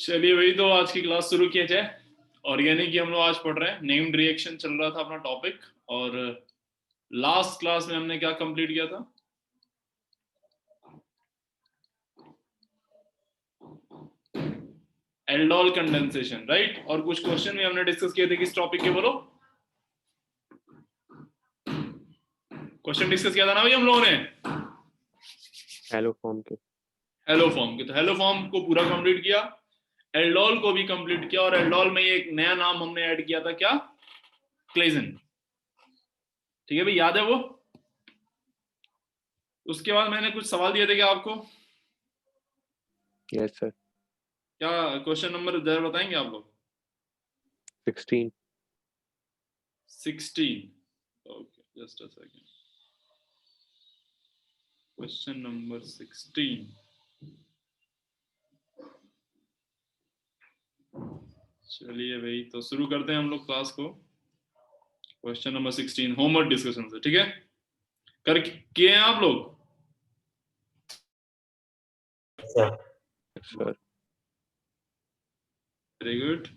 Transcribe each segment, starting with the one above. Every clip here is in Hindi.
चलिए भाई, तो आज की क्लास शुरू किया जाए। ऑर्गेनिक की हम लोग आज पढ़ रहे हैं। नेम्ड रिएक्शन चल रहा था अपना टॉपिक, और लास्ट क्लास में हमने क्या कंप्लीट किया था? Aldol condensation, right. और कुछ क्वेश्चन भी हमने डिस्कस किए थे किस टॉपिक के, बोलो। क्वेश्चन डिस्कस किया था ना भाई हम लोगों ने? हेलो फॉर्म के। हेलो फॉर्म के, तो हेलो फॉर्म को पूरा कंप्लीट किया, एल्डोल को भी कंप्लीट किया, और एल्डोल में एक नया नाम हमने ऐड किया था, क्या? क्लेजन। ठीक है भाई, याद है वो? उसके बाद मैंने कुछ सवाल दिए थे क्या आपको? Yes sir. क्या क्वेश्चन नंबर जरा बताएंगे आप लोग? 16। 16. Okay, just a second. Question number 16. चलिए भाई, तो शुरू करते हैं हम लोग क्लास को। क्वेश्चन नंबर 16 होमवर्क डिस्कशन से, ठीक है? कर किए हैं आप लोग? Sir very good.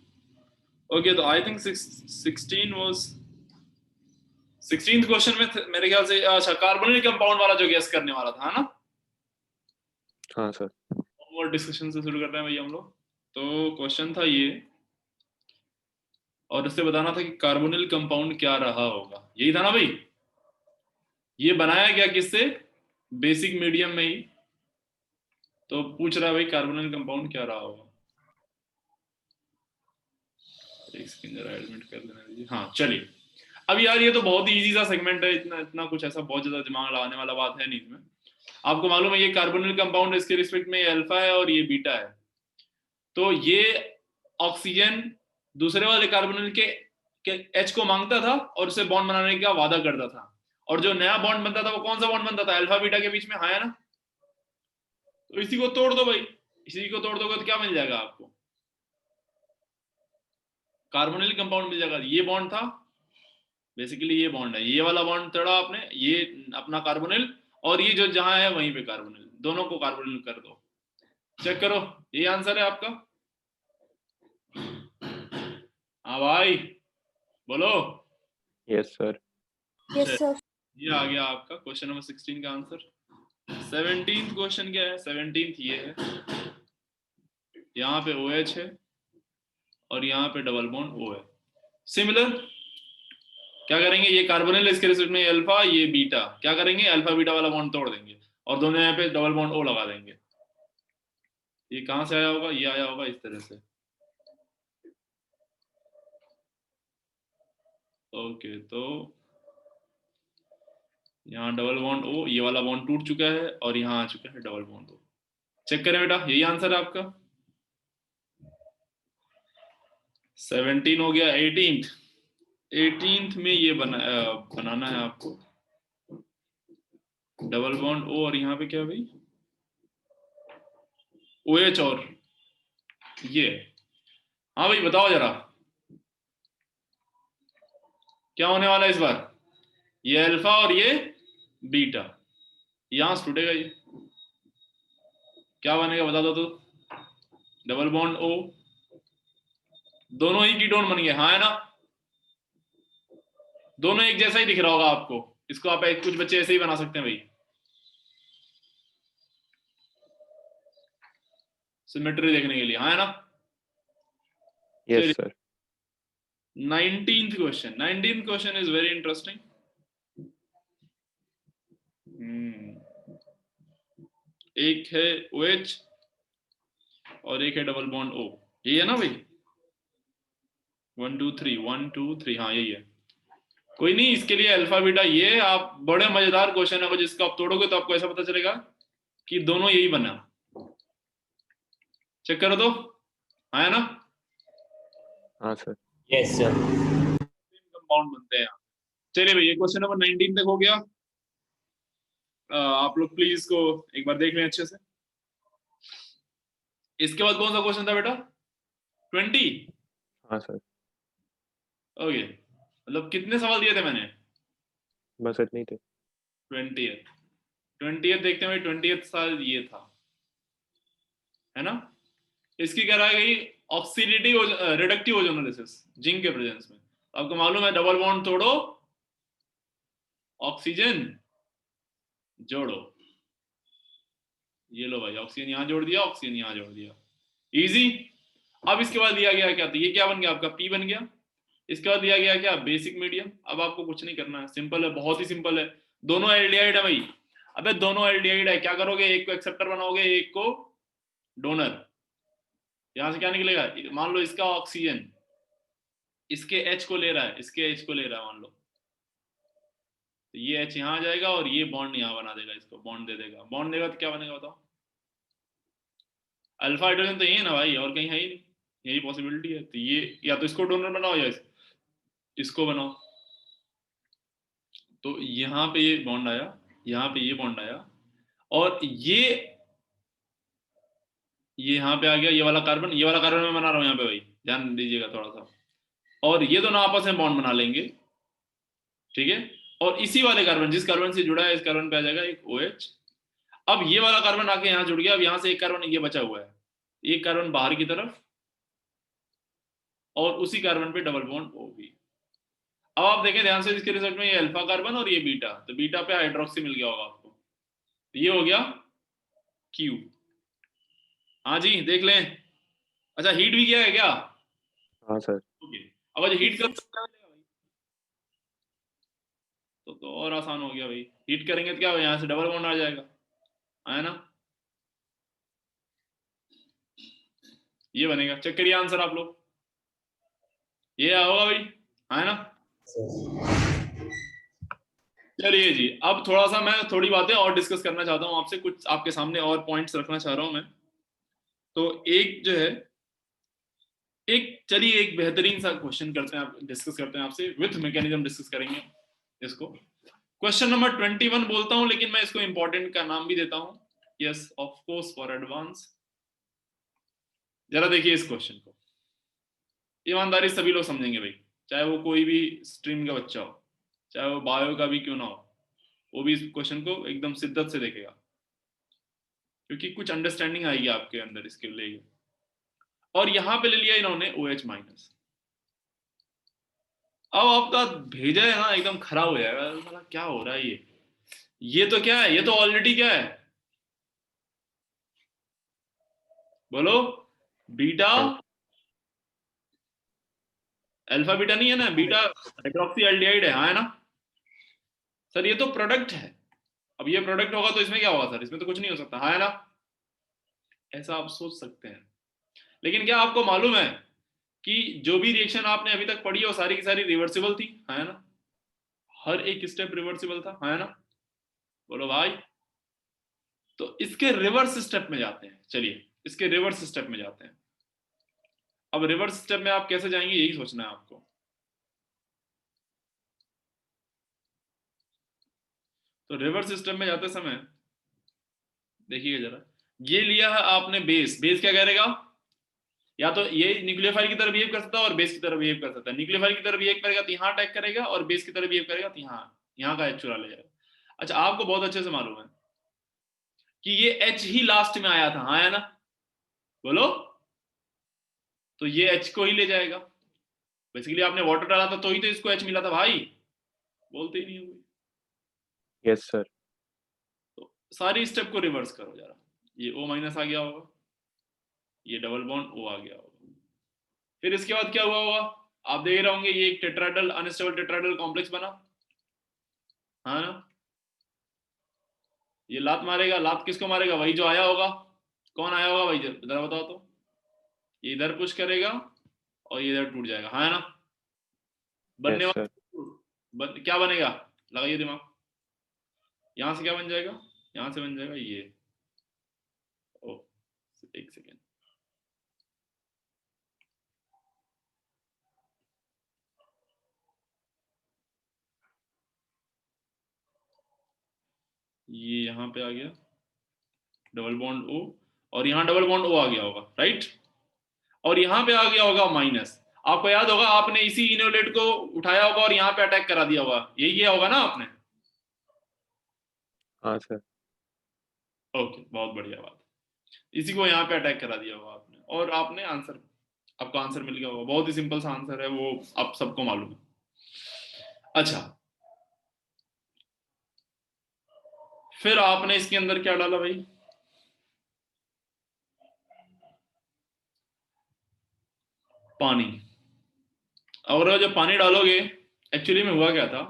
ओके, तो I think 16 was 16th question में मेरे ख्याल से अच्छा कार्बोनिल कंपाउंड वाला जो गैस करने वाला था ना। हाँ सर। होमवर्क डिस्कशन से शुरू करते हैं भाई हम लोग। तो क्वेश्चन था ये, और इससे बताना था कि कार्बोनिल कंपाउंड क्या रहा होगा, यही था ना भाई? ये बनाया गया किससे? बेसिक मीडियम में ही। तो पूछ रहा है भाई कार्बोनिल कंपाउंड क्या रहा होगा। एक सेकंड जरा एडमिट कर लेना दीजिए। हाँ चलिए, अब यार ये तो बहुत ही इजी सा सेगमेंट है, इतना इतना कुछ ऐसा बहुत ज्यादा दिमाग लगाने वाला बात है नहीं इसमें। आपको मालूम है ये कार्बोनिल कंपाउंड, इसके रिस्पेक्ट में ये अल्फा है और ये बीटा है। तो ये ऑक्सीजन दूसरे वाले कार्बोनिल के एच को मांगता था और उसे बॉन्ड बनाने का वादा करता था, और जो नया बॉन्ड बनता था वो कौन सा बॉन्ड बनता था? अल्फा बीटा के बीच में, हाँ है ना? तो इसी को तोड़ दो भाई, इसी को तोड़ दोगे तो क्या मिल जाएगा आपको? कार्बोनिल कंपाउंड मिल जाएगा। ये बॉन्ड था, बेसिकली ये बॉन्ड है, ये वाला बॉन्ड तोड़ा आपने, ये अपना कार्बोनिल, और ये जो जहां है वहीं पे कार्बोनिल, दोनों को कार्बोनिल कर दो। चेक करो, ये आंसर है आपका। हाँ भाई बोलो। Yes sir. Yes sir. ये आ गया आपका क्वेश्चन नंबर 16 का आंसर। 17th क्वेश्चन क्या है? 17th ये है, यहाँ पे OH है और यहाँ पे डबल बॉन्ड O है। सिमिलर क्या करेंगे, ये कार्बोनिल इसके रिस्पेक्ट में अल्फा, ये बीटा, क्या करेंगे? अल्फा बीटा वाला बॉन्ड तोड़ देंगे और दोनों यहाँ पे डबल बॉन्ड O लगा देंगे। ये कहां से आया होगा? ये आया होगा इस तरह से। ओके, तो यहाँ डबल बॉन्ड O, ये वाला बॉन्ड टूट चुका है और यहाँ आ चुका है डबल बॉन्ड O। चेक करें बेटा, यही आंसर है आपका। 17 हो गया। 18th में ये बनाना है आपको, डबल बॉन्ड O, और यहाँ पे क्या भाई? OH और ये। हाँ भाई बताओ जरा, क्या होने वाला है इस बार? ये अल्फा और ये बीटा, यहां से टूटेगा, ये क्या बनेगा बता दो तो? डबल बॉन्ड O, दोनों ही कीटोन बन गए, हाँ है ना? दोनों एक जैसा ही दिख रहा होगा आपको। इसको आप कुछ बच्चे ऐसे ही बना सकते हैं भाई, सिमेट्री देखने के लिए, हाँ है ना? Yes sir. 19th question is very interesting. एक है OH और एक है डबल बॉन्ड O, ये है ना भाई? 1 2 3 1 2 3, हाँ यही है। कोई नहीं, इसके लिए अल्फा बीटा, ये आप बड़े मजेदार क्वेश्चन है, जिसको आप तोड़ोगे तो आपको ऐसा पता चलेगा कि दोनों यही बना। चेक करो तो, हाँ है ना? हाँ सर। Yes sir. कंपाउंड बनते हैं। चलिए भैया, क्वेश्चन नंबर 19 तक हो गया। आप लोग प्लीज इसको एक बार देख लें अच्छे से। इसके बाद कौन सा क्वेश्चन था बेटा? 20? हाँ सर। ओके, मतलब कितने सवाल दिए थे मैंने? बस इतने ही थे। 20th देखते हैं भाई। 20th साल ये था, है ना? इसकी कराई गई ऑक्सीडेटिव रिडक्टिव ओजोनोलिसिस जिंक के प्रेजेंस में। आपको मालूम है डबल बॉन्ड तोड़ो, ऑक्सीजन जोड़ो। ये लो भाई, ऑक्सीजन यहां जोड़ दिया, ऑक्सीजन यहां जोड़ दिया, इजी। अब इसके बाद दिया गया क्या, तो ये क्या बन गया आपका पी बन गया। इसके बाद दिया गया क्या, बेसिक मीडियम। अब आपको कुछ नहीं करना है, सिंपल है, बहुत ही सिंपल है। दोनों एल्डिहाइड है भाई। अबे दोनों एल्डिहाइड है, क्या करोगे, एक को एक्सेप्टर बनाओगे, एक को डोनर। यहां से क्या निकलेगा, मान लो इसका ऑक्सीजन इसके H को ले रहा है, इसके H को ले रहा है मान लो, तो ये H यहां आ जाएगा और ये बॉन्ड यहां बना देगा, इसको बॉन्ड दे देगा। बॉन्ड देगा तो क्या बनेगा बताओ, अल्फा हाइड्रोजन तो यही है ना भाई, और कहीं है ही नहीं, यही पॉसिबिलिटी है। तो ये या तो इसको डोनर बनाओ या इसको बनाओ। तो यहाँ पे ये बॉन्ड आया, यहाँ पे ये बॉन्ड आया, और ये यहाँ पे आ गया, ये वाला कार्बन, ये वाला कार्बन मैं बना रहा हूँ यहाँ पे भाई, ध्यान दीजिएगा थोड़ा सा। और ये दोनों आपस में बॉन्ड बना लेंगे, ठीक है। और इसी वाले कार्बन, जिस कार्बन से जुड़ा है, इस कार्बन पे आ जाएगा एक OH। अब ये वाला कार्बन आके यहाँ जुड़ गया, अब यहाँ से एक कार्बन ये बचा हुआ है, एक कार्बन बाहर की तरफ, और उसी कार्बन पे डबल बॉन्ड OB। अब आप देखें ध्यान से, इसके रिजल्ट में ये अल्फा कार्बन और ये बीटा, तो बीटा पे हाइड्रोक्सी मिल गया होगा आपको, तो ये हो गया Q। हाँ जी देख लें। अच्छा हीट भी किया है क्या, हाँ सर। ओके। अब आज हीट कर तो और आसान हो गया भाई, हीट करेंगे तो क्या हो, यहाँ से डबल बॉन्ड आ जाएगा, है ना। ये बनेगा, चेक करिए आंसर आप लोग, ये होगा भाई, है ना। चलिए जी, अब थोड़ा सा मैं थोड़ी बातें और डिस्कस करना चाहता हूँ आपसे, कुछ आपके सामने और पॉइंट्स रखना चाह रहा हूँ मैं। तो एक जो है, चलिए एक बेहतरीन सा क्वेश्चन करते हैं, डिस्कस करते हैं आपसे, विथ मैकेनिज्म डिस्कस करेंगे इसको। क्वेश्चन नंबर 21 बोलता हूं, लेकिन मैं इसको इंपॉर्टेंट का नाम भी देता हूं, yes of course for advance. जरा देखिए इस क्वेश्चन को, ईमानदारी सभी लोग समझेंगे भाई, चाहे वो कोई भी स्ट्रीम का बच्चा हो, चाहे वो बायो का भी क्यों ना हो, वो भी इस क्वेश्चन को एकदम शिद्दत से देखेगा, क्योंकि कुछ अंडरस्टैंडिंग आएगी आपके अंदर इसके लिए। और यहां पे ले लिया इन्होंने OH माइनस। अब आपका भेजा है ना एकदम खराब हो जाएगा, मतलब क्या हो रहा है ये तो क्या है, ये तो ऑलरेडी क्या है, बोलो, बीटा अल्फा बीटा नहीं है ना, बीटा हाइड्रोक्सी एल्डिहाइड है, हाँ है ना सर, ये तो प्रोडक्ट है। अब ये प्रोडक्ट होगा तो इसमें क्या होगा सर, इसमें तो कुछ नहीं हो सकता, हाँ है ना, ऐसा आप सोच सकते हैं। लेकिन क्या आपको मालूम है कि जो भी रिएक्शन आपने अभी तक पढ़ी है वो सारी की सारी रिवर्सिबल थी, है ना, हर एक स्टेप रिवर्सिबल था, है ना, बोलो भाई। तो इसके रिवर्स स्टेप में जाते हैं, चलिए इसके रिवर्स स्टेप में जाते हैं। अब रिवर्स स्टेप में आप कैसे जाएंगे, यही सोचना है आपको। तो रिवर्स स्टेप में जाते समय देखिएगा जरा, ये लिया है आपने बेस, बेस क्या करेगा, या तो ये न्यूक्लियोफाइल की तरह बिहेव कर सकता है और बेस की तरह बिहेव कर सकता है। न्यूक्लियोफाइल की तरह बिहेव करेगा तो यहाँ अटैक करेगा, और बेस की तरह बिहेव करेगा तो यहाँ का H चुरा ले जाएगा। अच्छा आपको बहुत अच्छे से मालूम है कि ये H ही लास्ट में आया था, हाँ है ना, बोलो, तो ये H को ही ले जाएगा। बेसिकली आपने वाटर डाला था तो ही तो इसको H मिला था भाई, बोलते ही नहीं हो। Yes sir. तो सारी स्टेप को रिवर्स करो जरा, ये O माइनस आ गया होगा, ये डबल बॉन्ड O आ गया होगा, फिर इसके बाद क्या हुआ होगा, आप देख रहे होंगे ये एक टेट्राहेड्रल अनस्टेबल टेट्राहेड्रल कॉम्प्लेक्स बना, हाँ ना। ये लात मारेगा, लात किसको मारेगा, वही जो आया होगा, कौन आया होगा भाई जरा बताओ तो, ये इधर पुश करेगा और ये इधर टूट जाएगा, हाँ है ना, बनने यस सर। वाला क्या बनेगा, लगाइए दिमाग, यहां से क्या बन जाएगा, यहां से बन जाएगा ये, ओ एक सेकेंड, ये यहां पे आ गया डबल बॉन्ड O, और यहाँ डबल बॉन्ड O आ गया होगा, राइट, और यहाँ पे आ गया होगा माइनस। आपको याद होगा आपने इसी इनोलेट को उठाया होगा और यहाँ पे अटैक करा दिया होगा, यही किया होगा ना आपने। हाँ सर। ओके बहुत बढ़िया बात। इसी को यहाँ पे अटैक करा दिया होगा आपने, और आपने आंसर, आपका आंसर मिल गया होगा। बहुत ही सिंपल सा आंसर है वो, आप सबको मालूम है। अच्छा, फिर आपने इसके अंदर क्या डाला भाई? पानी। और जब पानी डालोगे, एक्चुअली में हुआ क्या था,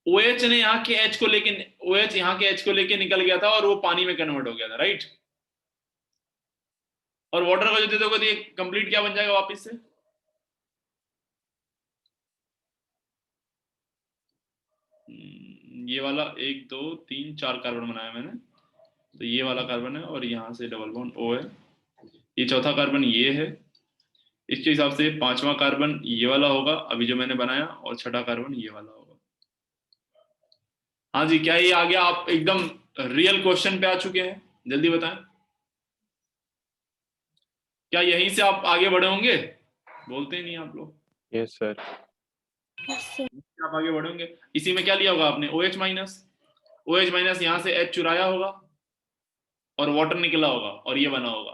OH ने यहाँ के H को लेके, OH यहाँ के H को लेके निकल गया था और वो पानी में कन्वर्ट हो गया था, राइट। और वाटर को जो दे दोगे तो ये कंप्लीट क्या बन जाएगा वापस से? ये वाला 1 2 3 4 कार्बन बनाया मैंने, तो ये वाला कार्बन है और यहाँ से डबल बॉन्ड O है, ये चौथा कार्बन ये है, इसके हिसाब से पांचवा कार्बन ये वाला होगा अभी जो मैंने बनाया, और छठा कार्बन ये वाला होगा। हाँ जी, क्या ये आ गया? आप एकदम रियल क्वेश्चन पे आ चुके हैं, जल्दी बताएं। क्या यहीं से आप आगे बढ़े होंगे? बोलते ही नहीं आप लोग। Yes sir. आप आगे बढ़े होंगे। इसी में क्या लिया होगा आपने? OH माइनस, OH माइनस यहाँ से H चुराया होगा और वाटर निकला होगा और ये बना होगा।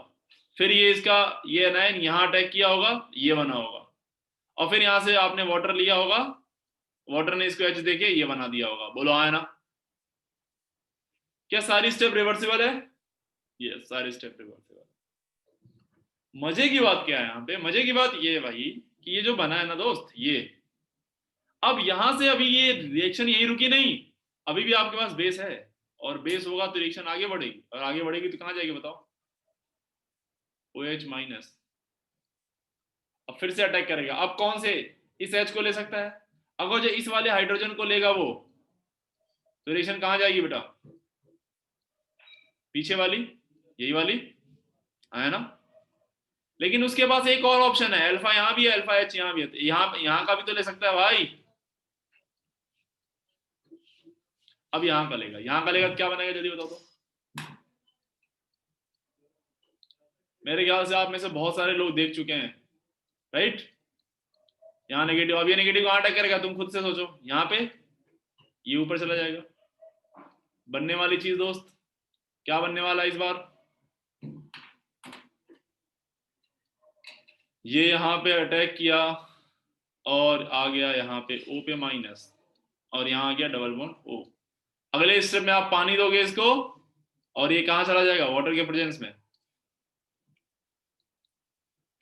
फिर ये इसका ये एनायन यहाँ अटैक किया होगा, ये बना होगा, और फिर यहाँ से आपने वाटर लिया होगा, वाटर ने इसको H देके ये बना दिया होगा। बोलो हाँ है ना? क्या सारी स्टेप रिवर्सिबल है? ये सारी स्टेप रिवर्सिबल। मजे की बात क्या है यहाँ पे? मजे की बात ये है भाई कि ये जो बना है ना दोस्त, ये अब यहां से अभी ये रिएक्शन यही रुकी नहीं, अभी भी आपके पास बेस है, और बेस होगा तो रिएक्शन आगे बढ़ेगी, और आगे बढ़ेगी तो कहां जाएगी बताओ? OH माइनस अब फिर से अटैक करेगा। अब कौन से? इस H को ले सकता है। अगर जो इस वाले हाइड्रोजन को लेगा वो, तो रिएक्शन कहां जाएगी बेटा? पीछे वाली, यही वाली, है ना। लेकिन उसके पास एक और ऑप्शन है, अल्फा यहां भी है, अल्फा H यहां भी है, यहां का भी तो ले सकता है भाई। अब यहां का लेगा, यहां का लेगा तो क्या बनेगा जल्दी बताओ तो। मेरे ख्याल से आप में से बहुत सारे लोग देख चुके हैं, राइट। यहाँ नेगेटिव, अब ये नेगेटिव कहां अटैक करेगा तुम खुद से सोचो। यहाँ पे ये ऊपर चला जाएगा। बनने वाली चीज दोस्त क्या बनने वाला है इस बार? ये यहाँ पे अटैक किया और आ गया यहाँ पे O पे माइनस, और यहाँ आ गया डबल बॉन्ड O। अगले स्टेप में आप पानी दोगे इसको, और ये कहां चला जाएगा? वाटर के प्रेजेंस में।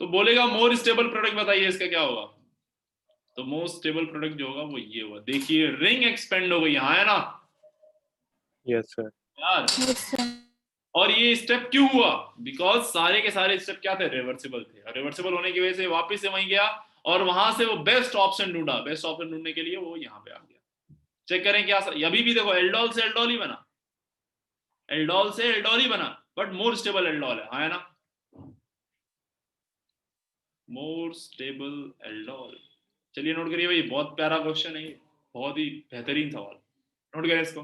तो बोलेगा मोर स्टेबल प्रोडक्ट बताइए इसका क्या होगा? तो मोस्ट स्टेबल प्रोडक्ट जो होगा वो ये होगा। देखिए रिंग एक्सपेंड हो गई, हाँ है ना यस सर। यार। और ये स्टेप क्यों हुआ? बिकॉज सारे के सारे स्टेप क्या थे? रिवर्सिबल थे, और रिवर्सिबल होने की वजह से वापस से वहीं गया, और वहां से वो बेस्ट ऑप्शन ढूंढा। बेस्ट ऑप्शन ढूंढने के लिए वो यहाँ पे आ गया। चेक करें क्या अभी भी देखो, एल्डोल से एल्डोल ही बना, एल्डोल से एल्डोल ही बना, बट मोर स्टेबल एल्डोल है, हाँ है ना। More stable aldol. चलिए नोट करिए भाई, बहुत प्यारा क्वेश्चन है ये, बहुत ही बेहतरीन सवाल। नोट करें इसको।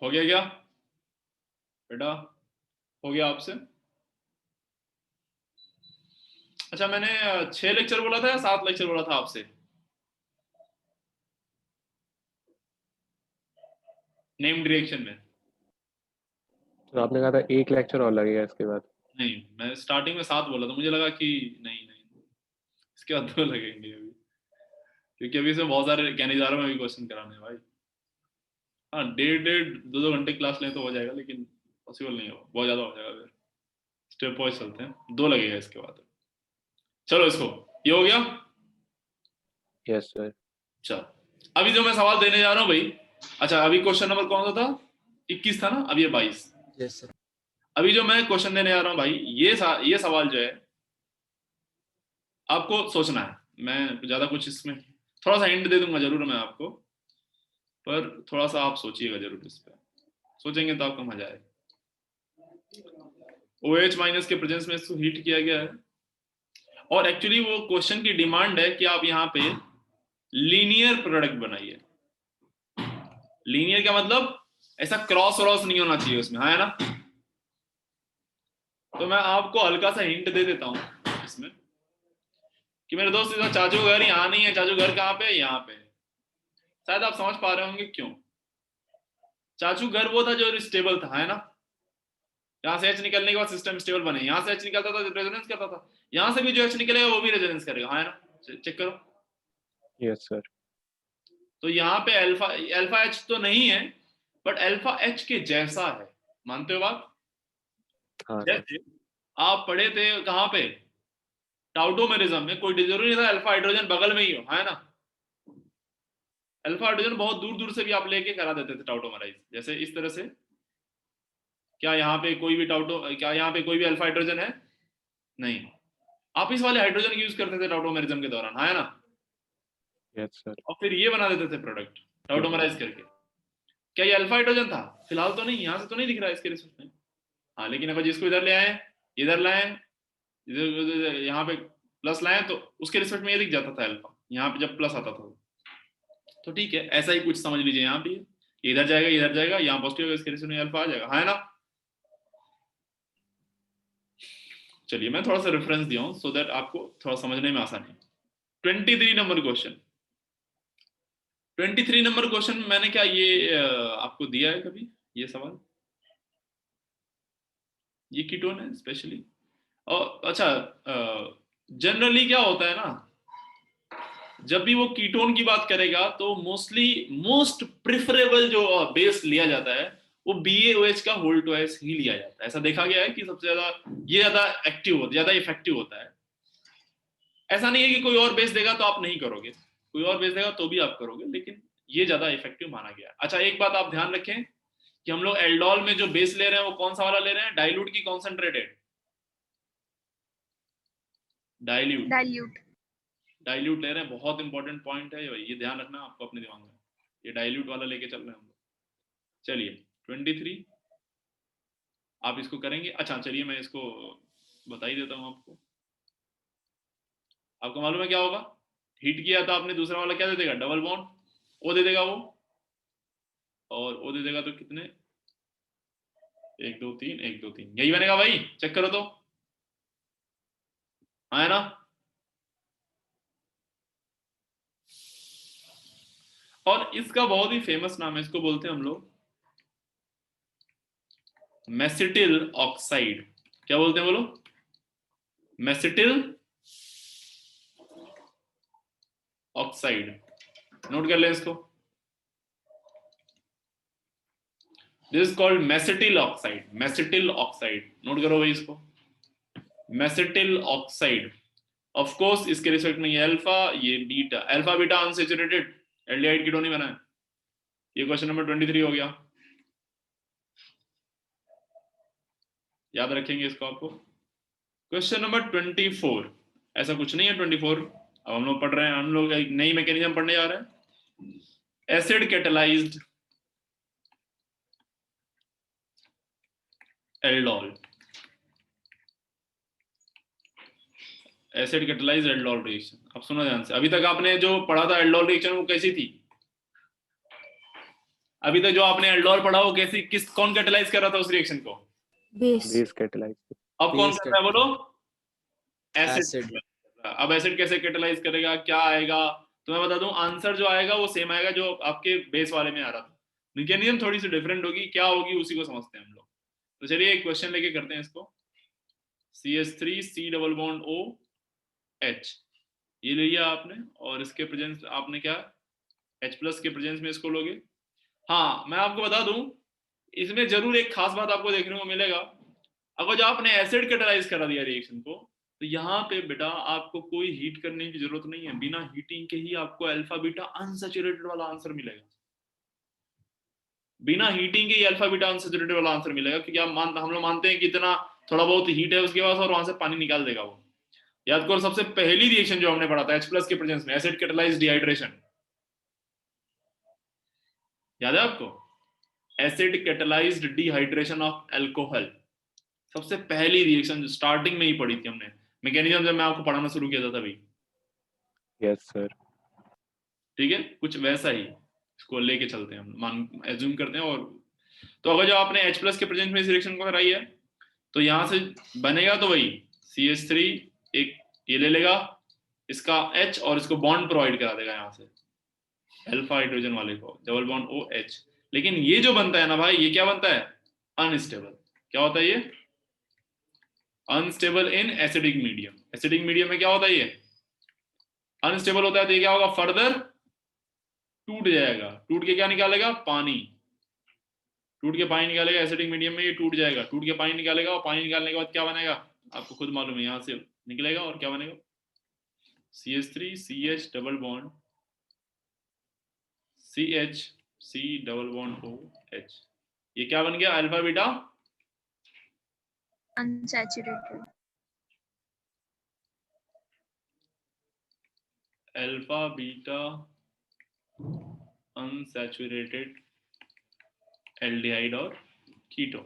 हो गया क्या बेटा? हो गया आपसे? अच्छा, मैंने 6 लेक्चर बोला था या 7 लेक्चर बोला था आपसे? नेम्ड रिएक्शन में। तो आपने कहा था एक लेक्चर और लगेगा इसके बाद। नहीं, मैं स्टार्टिंग में 7 बोला था, मुझे लगा कि नहीं नहीं इसके बाद 2 लगेंगे अभी, क्योंकि अभी से बहुत सारे ज्ञानीदारों में भी क्वेश्चन कराने हैं भाई। हाँ, 1.5 2 घंटे क्लास लें तो हो जाएगा, लेकिन पॉसिबल नहीं होगा, बहुत ज्यादा हो जाएगा। फिर स्टेप वाइज चलते हैं, 2 लगेगा इसके बाद। चलो इसको, ये हो गया। Yes sir. चलो अभी जो मैं सवाल देने जा रहा हूँ भाई, अच्छा अभी क्वेश्चन नंबर कौन सा था? 21 था ना, अब ये 22। Yes sir. अभी जो मैं क्वेश्चन देने जा रहा हूँ भाई, ये सवाल जो है आपको सोचना है। मैं ज्यादा कुछ इसमें थोड़ा सा हिंट दे दूंगा जरूर मैं आपको, पर थोड़ा सा आप सोचिएगा जरूर इस पर। सोचेंगे तो आपको मजा आएगा। OH माइनस के प्रेजेंस में इसको हीट किया गया है, और एक्चुअली वो क्वेश्चन की डिमांड है कि आप यहाँ पे लीनियर प्रोडक्ट बनाइए। लीनियर क्या मतलब? ऐसा क्रॉस व्रॉस नहीं होना चाहिए उसमें, हाँ है ना। तो मैं आपको हल्का सा हिंट दे देता हूं इसमें कि मेरे दोस्त इधर चाचू का घर यहाँ नहीं है, चाचू घर कहाँ पे है, यहाँ पे। शायद आप समझ पा रहे होंगे क्यों। चाचू घर वो था जो स्टेबल था, है ना, यहाँ से एच निकलने के बाद सिस्टम स्टेबल बने, यहाँ से एच निकलता था रेजोनेंस करता था, यहाँ से भी जो एच निकलेगा वो भी रेजोनेंस करेगा, है ना, चेक करो। Yes sir. तो यहाँ पे अल्फा अल्फा एच तो नहीं है, बट अल्फा एच के जैसा है, मानते हो बात? हाँ सर। जैसे आप पढ़े थे कहाँ पे, टाउटोमेरिज्म में, कोई जरूरी नहीं था अल्फा हाइड्रोजन बगल में ही हो, है ना। अल्फा हाइड्रोजन बहुत दूर दूर से भी आप लेके करा देते थे टाउटोमराइज, जैसे इस तरह से। क्या यहाँ पे कोई भी क्या यहाँ पे कोई भी अल्फा हाइड्रोजन है? नहीं। आप इस वाले हाइड्रोजन यूज करते थे टाउटोमेरिज्म के दौरान, है ना, यस सर। और फिर ये बना देते थे प्रोडक्ट टाउटोमराइज करके। क्या ये अल्फा हाइड्रोजन था? फिलहाल तो नहीं, यहाँ से तो नहीं दिख रहा है इसके रिसर्च में। हाँ, लेकिन अगर जिसको इधर ले आए, इधर लाए, यहाँ पे प्लस लाए, तो उसके रिसर्च में ये दिख जाता था अल्फा, यहाँ पे जब प्लस आता था। तो ठीक है, ऐसा ही कुछ समझ लीजिए यहाँ पे, इधर जाएगा इधर जाएगा, यहाँ पॉजिटिव होगा, इसके रिसर्च में अल्फा आ जाएगा, है ना। चलिए मैं थोड़ा सा रेफरेंस दिया हूँ सो दैट आपको थोड़ा समझने में आसानी है। 23 नंबर क्वेश्चन, 23 नंबर क्वेश्चन मैंने क्या ये आपको दिया है कभी ये सवाल? ये कीटोन है स्पेशली। और अच्छा, जनरली क्या होता है ना, जब भी वो कीटोन की बात करेगा तो मोस्टली मोस्ट प्रिफरेबल जो बेस लिया जाता है वो BaOH का होल ट्वाइस ही लिया जाता है। ऐसा देखा गया है कि सबसे ज्यादा ये ज्यादा एक्टिव होता है, ज्यादा इफेक्टिव होता है। ऐसा नहीं है कि कोई और बेस देगा तो आप नहीं करोगे, कोई और बेस देगा तो भी आप करोगे, लेकिन ये ज्यादा इफेक्टिव माना गया है। अच्छा, एक बात आप ध्यान रखें कि हम लोग एल्डोल में जो बेस ले रहे हैं वो कौन सा वाला ले रहे हैं, डाइल्यूट की कॉन्सेंट्रेटेड? Dilute, dilute. डाइल्यूट ले रहे हैं, बहुत इंपॉर्टेंट पॉइंट है ये ध्यान रखना आपको अपने दिमाग में, ये डाइल्यूट वाला लेके चल रहे हैं हम लोग। चलिए 23 आप इसको करेंगे। अच्छा चलिए मैं इसको बता ही देता हूँ आपको। आपको मालूम है क्या होगा, हीट किया था आपने, दूसरा वाला क्या दे देगा, डबल बॉन्ड ओ दे देगा वो, और ओ दे देगा तो कितने, 1 2 3 1 2 3, यही बनेगा भाई, चेक करो तो, हाँ है ना। और इसका बहुत ही फेमस नाम है, इसको बोलते हैं हम लोग मेसिटिल ऑक्साइड। क्या बोलते हैं बोलो, मेसिटिल ऑक्साइड। नोट कर लें इसको, this is called mesityl oxide, mesityl oxide, note करो भाई इसको, मेसिटिल ऑक्साइड। ऑफ कोर्स इसके रिस्पेक्ट में ये अल्फा, ये beta, alpha beta unsaturated aldehyde ketone ही बना है। ये क्वेश्चन नंबर 23 हो गया, याद रखेंगे इसको आपको। क्वेश्चन नंबर 24, ऐसा कुछ नहीं है 24, अब हम लोग पढ़ रहे हैं, हम लोग एक नई मैकेनिज्म पढ़ने जा रहे हैं, acid catalysed aldol, acid catalysed aldol reaction. अब सुनो ध्यान से, अभी तक आपने जो पढ़ा था एल्डोल रिएक्शन वो कैसी थी, अभी तक जो आपने एल्डोल पढ़ा वो कैसी, कौन कैटलाइज कर रहा था उस रिएक्शन को, बेस कैटलाइज। अब कौन कर रहा है बोलो, एसिड। अब एसिड कैसे कैटलाइज करेगा, क्या आएगा, तो मैं बता दूं आंसर जो आएगा वो सेम आएगा जो आपके बेस वाले में आ रहा था, मैकेनिज्म थोड़ी सी डिफरेंट होगी, क्या होगी उसी को समझते हैं हम लोग। तो चलिए एक क्वेश्चन लेके करते हैं इसको, CH3 C double bond OH, ये ले लिया आपने, और इसके प्रेजेंस आपने क्या, H+ के प्रेजेंस में इसको लोगे। हाँ मैं आपको बता दूं, इसमें जरूर एक खास बात आपको देखने को मिलेगा, अगर जो आपने एसिड कैटलाइज करा दिया रिएक्शन को, तो यहाँ पे बेटा आपको कोई हीट करने की जरूरत नहीं है, बिना हीटिंग के ही आपको अल्फा बीटा अनसैचुरेटेड वाला आंसर मिलेगा, बिना हीटिंग के ही अल्फा बीटा अनसैचुरेटेड वाला आंसर मिलेगा, क्योंकि हम लोग मानते हैं कि इतना थोड़ा बहुत हीट है उसके पास और वहां से पानी निकाल देगा वो। याद करो सबसे पहली रिएक्शन जो हमने पढ़ा था H+ के प्रेजेंस में, एसिड कैटलाइज्ड डिहाइड्रेशन, याद है आपको, acid catalysed dehydration of alcohol, सबसे पहली रिएक्शन जो स्टार्टिंग में ही पढ़ी थी हमने, मैकेनिज्म जब मैं आपको पढ़ाना शुरू किया था तभी। Yes sir. ठीक है, कुछ वैसा ही इसको लेके चलते हैं हम, मान एज्यूम करते हैं। और तो अगर जो आपने H+ के प्रेजेंस में इस रिएक्शन को कराई है तो यहां से बनेगा तो वही CH3 एक ये ले लेगा, इसका H और इसको बॉन्ड प्रोवाइड करा देगा यहाँ से अल्फा हाइड्रोजन वाले को, डबल बॉन्ड OH। लेकिन ये जो बनता है ना भाई, ये क्या बनता है? अनस्टेबल। क्या होता है ये? Unstable in acidic medium. Acidic medium में क्या होता है ये? अनस्टेबल होता है। तो ये क्या होगा? फर्दर टूट जाएगा। टूट के क्या निकालेगा? पानी। टूट के पानी निकालेगा एसिडिक मीडियम में, ये टूट जाएगा। टूट के पानी निकालेगा और पानी निकालने के बाद क्या बनेगा? आपको खुद मालूम है, यहां से निकलेगा और क्या बनेगा? CH3 CH double bond CH C double bond OH। ये क्या बन गया? Alpha beta unsaturated. Alpha beta unsaturated aldehyde और कीटो।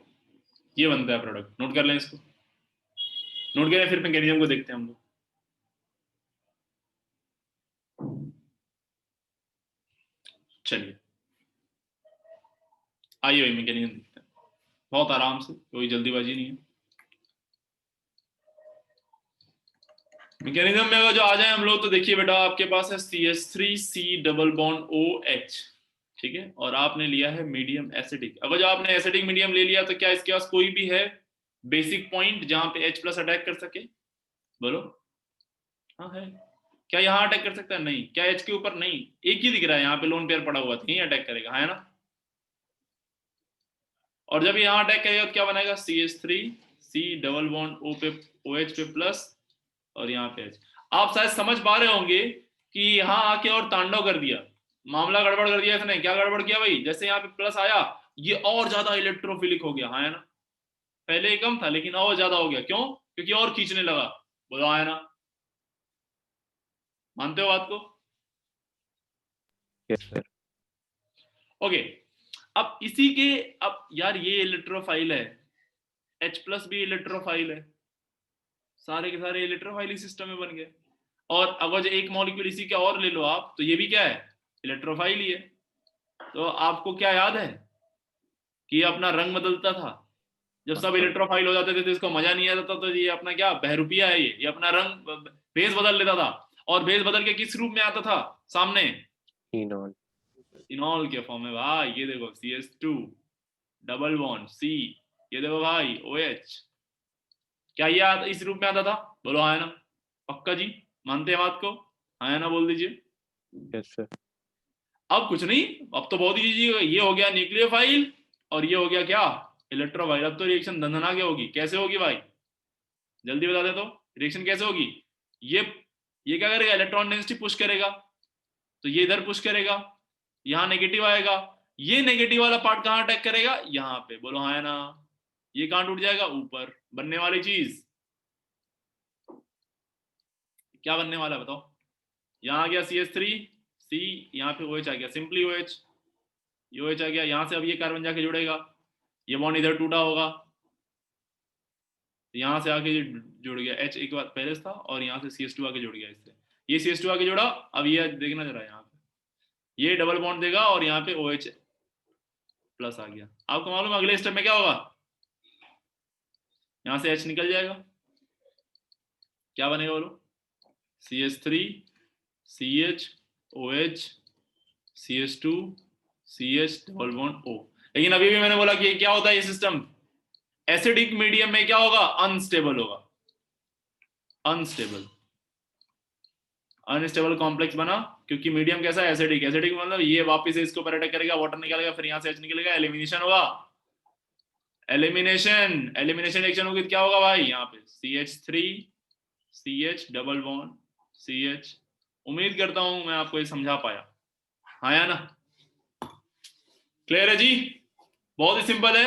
ये बनता है प्रोडक्ट। नोट कर लें इसको। नोट करें, फिर मैकेनिज्म को देखते हैं हम लोग। चलिए आइए भाई मैकेनिज्म देखते हैं, बहुत आराम से, कोई जल्दीबाजी नहीं है। मैकेनिज्म में अगर जो आ जाए हम लोग, तो देखिए बेटा आपके पास है CH3 C double bond OH, ठीक है, और आपने लिया है मीडियम एसिडिक। अगर जो आपने एसिडिक मीडियम ले लिया, तो क्या इसके पास कोई भी है बेसिक पॉइंट जहां पे H+ अटैक कर सके? बोलो। हाँ है। क्या यहाँ अटैक कर सकता है? नहीं। क्या H के ऊपर? नहीं। एक ही दिख रहा है यहाँ पे लोन पेयर पड़ा हुआ था, यही अटैक करेगा, है ना? और जब यहाँ अटैक करेगा तो क्या बनेगा? CH3 C double bond O पे OH पे प्लस और यहाँ पे H। आप शायद समझ पा रहे होंगे कि यहाँ आके और तांडव कर दिया, मामला गड़बड़ कर दिया इसने। क्या गड़बड़ किया भाई? जैसे यहाँ पे प्लस आया, ये और ज्यादा इलेक्ट्रोफिलिक हो गया, हाँ है ना? पहले ही कम था लेकिन और ज्यादा हो गया। क्यों? क्योंकि और खींचने लगा। बोलो हाँ है ना? मानते हो बात को? Yes sir. ओके। अब इसी के, अब यार ये इलेक्ट्रोफाइल है, H+ भी इलेक्ट्रोफाइल है, सारे के सारे इलेक्ट्रोफाइल सिस्टम में बन गए। और अगर जो एक मॉलिक्यूल इसी का और ले लो आप, तो ये भी क्या है? इलेक्ट्रोफाइल ही है। तो आपको क्या याद है कि ये अपना रंग बदलता था? जब सब इलेक्ट्रोफाइल हो जाते थे तो इसको मजा नहीं आता था, तो ये अपना क्या बहरूपिया है, ये अपना रंग बेस बदल लेता था। और बेस बदल के किस रूप में आता था सामने? इनॉल। इनॉल के फॉर्म में भाई। ये देखो CH2 डबल बॉन्ड C, ये देखो भाई OH। क्या ये इस रूप में आता था? बोलो हाँ है ना? पक्का जी? मानते हैं बात को? हाँ है ना? बोल दीजिए। Yes sir. अब कुछ नहीं, अब तो बहुत इजी। ये हो गया न्यूक्लियोफाइल और ये हो गया क्या? इलेक्ट्रोफाइल। अब तो रिएक्शन दंदनाके होगी। कैसे होगी भाई? जल्दी बता दे तो। रिएक्शन कैसे होगी? ये क्या करेगा? इलेक्ट्रॉन डेंसिटी पुश करेगा, तो ये इधर पुश करेगा, यहाँ नेगेटिव आएगा। ये नेगेटिव वाला पार्ट कहाँ अटैक करेगा? यहाँ पे। बोलो हाँ है ना? ये कहाँ टूट जाएगा? ऊपर। बनने वाली चीज क्या बनने वाला है बताओ? यहाँ आ गया CH3 C, यहाँ पे OH आ गया, सिंपली OH। ये OH आ गया यहाँ से। अब ये कार्बन जाके जुड़ेगा, ये बॉन्ड इधर टूटा होगा, यहाँ से आके जुड़ गया। H एक बार पहले था और यहाँ से CH2 आके जुड़ गया इससे। ये CH2 आके जुड़ा। अब ये देखना जरा, यहाँ पे ये डबल बॉन्ड देगा और यहाँ पे OH प्लस आ गया। आपको मालूम है अगले स्टेप में क्या होगा? यहाँ से H निकल जाएगा, क्या बनेगा बोलो? CH3 CH OH CH2 CH double bond O। लेकिन अभी भी मैंने बोला कि क्या होता है ये सिस्टम? एसिडिक मीडियम में क्या होगा? अनस्टेबल होगा। अनस्टेबल कॉम्प्लेक्स बना क्योंकि मीडियम कैसा है? एसिडिक। एसिडिक मतलब ये वापस से इसके ऊपर अटैक करेगा, वाटर निकालेगा, फिर यहाँ से H निकलेगा, एलिमिनेशन होगा। एलिमिनेशन रिएक्शन होगी तो क्या होगा भाई? यहाँ पे CH3 CH double bond CH। उम्मीद करता हूं मैं आपको ये समझा पाया, हाँ या ना? क्लियर है जी? बहुत ही सिंपल है।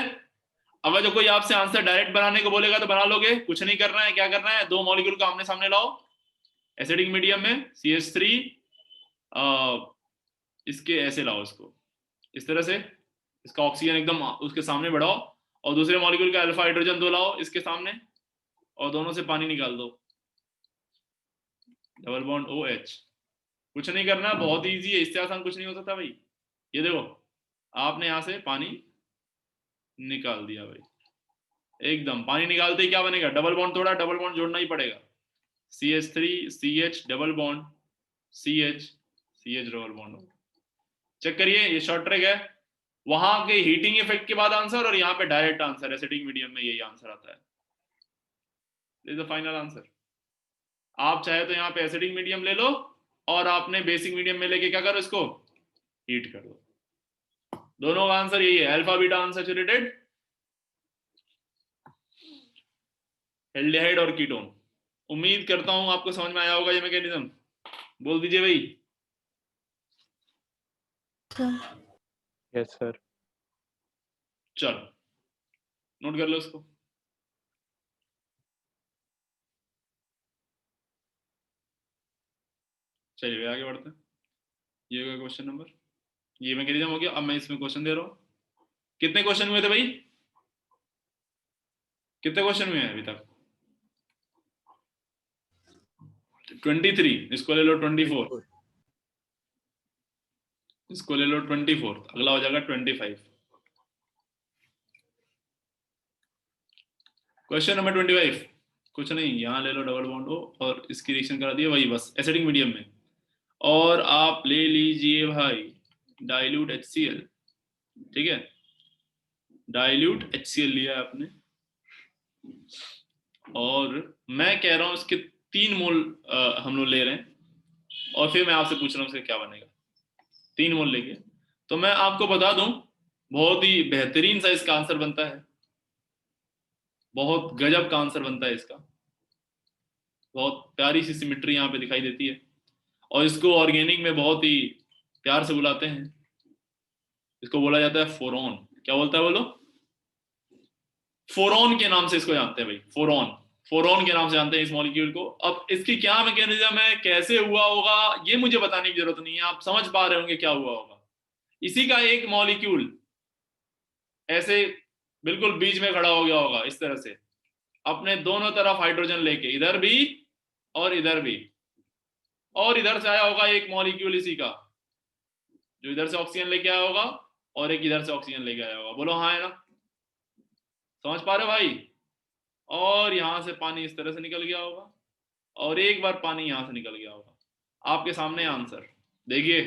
अगर जो कोई आपसे आंसर डायरेक्ट बनाने को बोलेगा तो बना लोगे, कुछ नहीं करना है। क्या करना है? दो मॉलिक्यूल को आमने सामने लाओ एसिडिक मीडियम में, CH3 इसके ऐसे लाओ, इसको इस तरह से, इसका ऑक्सीजन एकदम उसके सामने बढ़ाओ, और दूसरे मॉलिक्यूल का अल्फा हाइड्रोजन दो लाओ इसके सामने, और दोनों से पानी निकाल दो, डबल बॉन्ड OH। कुछ नहीं करना, बहुत इजी है, इससे आसान कुछ नहीं हो सकता भाई। ये देखो आपने यहां से पानी निकाल दिया भाई, एकदम पानी निकालते ही क्या बनेगा? Double bond. थोड़ा डबल बॉन्ड जोड़ना ही पड़ेगा। CH3 CH double bond CH CH double bond. Check करिए, ये शॉर्ट ट्रिक है। वहां के हीटिंग इफेक्ट के बाद आंसर और यहाँ पे डायरेक्ट आंसर, एसिडिक मीडियम में यही आंसर आता है। This is the final answer. आप चाहे तो यहाँ पे एसिडिक मीडियम ले लो और आपने बेसिक मीडियम में लेके क्या करो, इसको हीट कर दो। दोनों का आंसर यही है, अल्फा बीटा अनसैचुरेटेड एल्डिहाइड और कीटोन। उम्मीद करता हूं आपको समझ में आया होगा ये मैकेनिज्म। बोल दीजिए भाई। Yes sir. चलो नोट कर लो इसको। चलिए आगे बढ़ते हैं। ये हो गया क्वेश्चन नंबर, ये मैकेनिज्म हो गया। अब मैं इसमें क्वेश्चन दे रहा हूं। कितने क्वेश्चन हुए थे भाई? कितने क्वेश्चन हुए हैं अभी तक? 23। इसको ले लो 24। इसको ले लो 24। अगला हो जाएगा 25। क्वेश्चन नंबर 25 कुछ नहीं, यहां ले लो डबल बॉन्ड हो और इसकी रिएक्शन करा दिए, वही बस एसिडिक मीडियम में। और आप ले लीजिए भाई डाइल्यूट HCl। ठीक है, डाइल्यूट HCl लिया आपने और मैं कह रहा हूं इसके 3 मोल हम लोग ले रहे हैं और फिर मैं आपसे पूछ रहा हूं उसका क्या बनेगा। 3 मोल लेके तो मैं आपको बता दूं बहुत ही बेहतरीन सा इसका आंसर बनता है, बहुत गजब का आंसर बनता है इसका। बहुत प्यारी सी सिमेट्री यहाँ पे दिखाई देती है और इसको ऑर्गेनिक में बहुत ही प्यार से बुलाते हैं। इसको बोला जाता है फोरॉन। क्या बोलता है बोलो? फोरॉन के नाम से इसको जानते हैं भाई, फोरॉन। फोरॉन के नाम से जानते हैं इस मॉलिक्यूल को। अब इसकी क्या मैकेनिज्म है, कैसे हुआ होगा, ये मुझे बताने की जरूरत नहीं है, आप समझ पा रहे होंगे क्या हुआ होगा। इसी का एक मॉलिक्यूल ऐसे बिल्कुल बीच में खड़ा हो गया होगा इस तरह से, अपने दोनों तरफ हाइड्रोजन लेके, इधर भी और इधर भी। और इधर से आया होगा एक मॉलिक्यूल इसी का, जो इधर से ऑक्सीजन लेके आया होगा और एक इधर से ऑक्सीजन लेके आया होगा। बोलो हाँ है ना? समझ पा रहे हो भाई? और यहां से पानी इस तरह से निकल गया होगा और एक बार पानी यहां से निकल गया होगा। आपके सामने आंसर देखिए।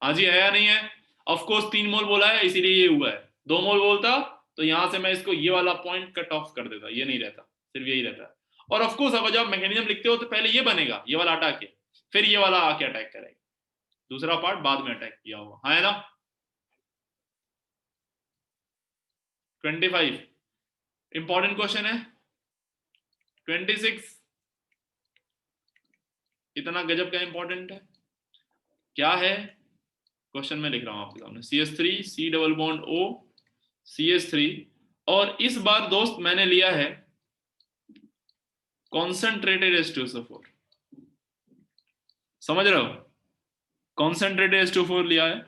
हाँ जी, है या नहीं है? ऑफ कोर्स 3 मोल बोला है इसीलिए ये हुआ है। 2 मोल बोलता तो यहां से मैं इसको ये वाला पॉइंट कट ऑफ कर देता, ये नहीं रहता, सिर्फ यही रहता है। और ऑफ कोर्स अब जब आप मैकेनिज्म लिखते हो तो पहले ये बनेगा, ये वाला हटा के, फिर ये वाला आके अटैक करेगा, दूसरा पार्ट बाद में अटैक किया होगा। हाँ है ना? 25 इंपॉर्टेंट क्वेश्चन है। 26 इतना गजब का इंपॉर्टेंट है क्या है? क्वेश्चन में लिख रहा हूं आपके सामने, CH3 C double bond O CH3 और इस बार दोस्त मैंने लिया है कॉन्सेंट्रेटेड H2SO4। समझ रहे हो? कॉन्सेंट्रेटेड H2O4 लिया है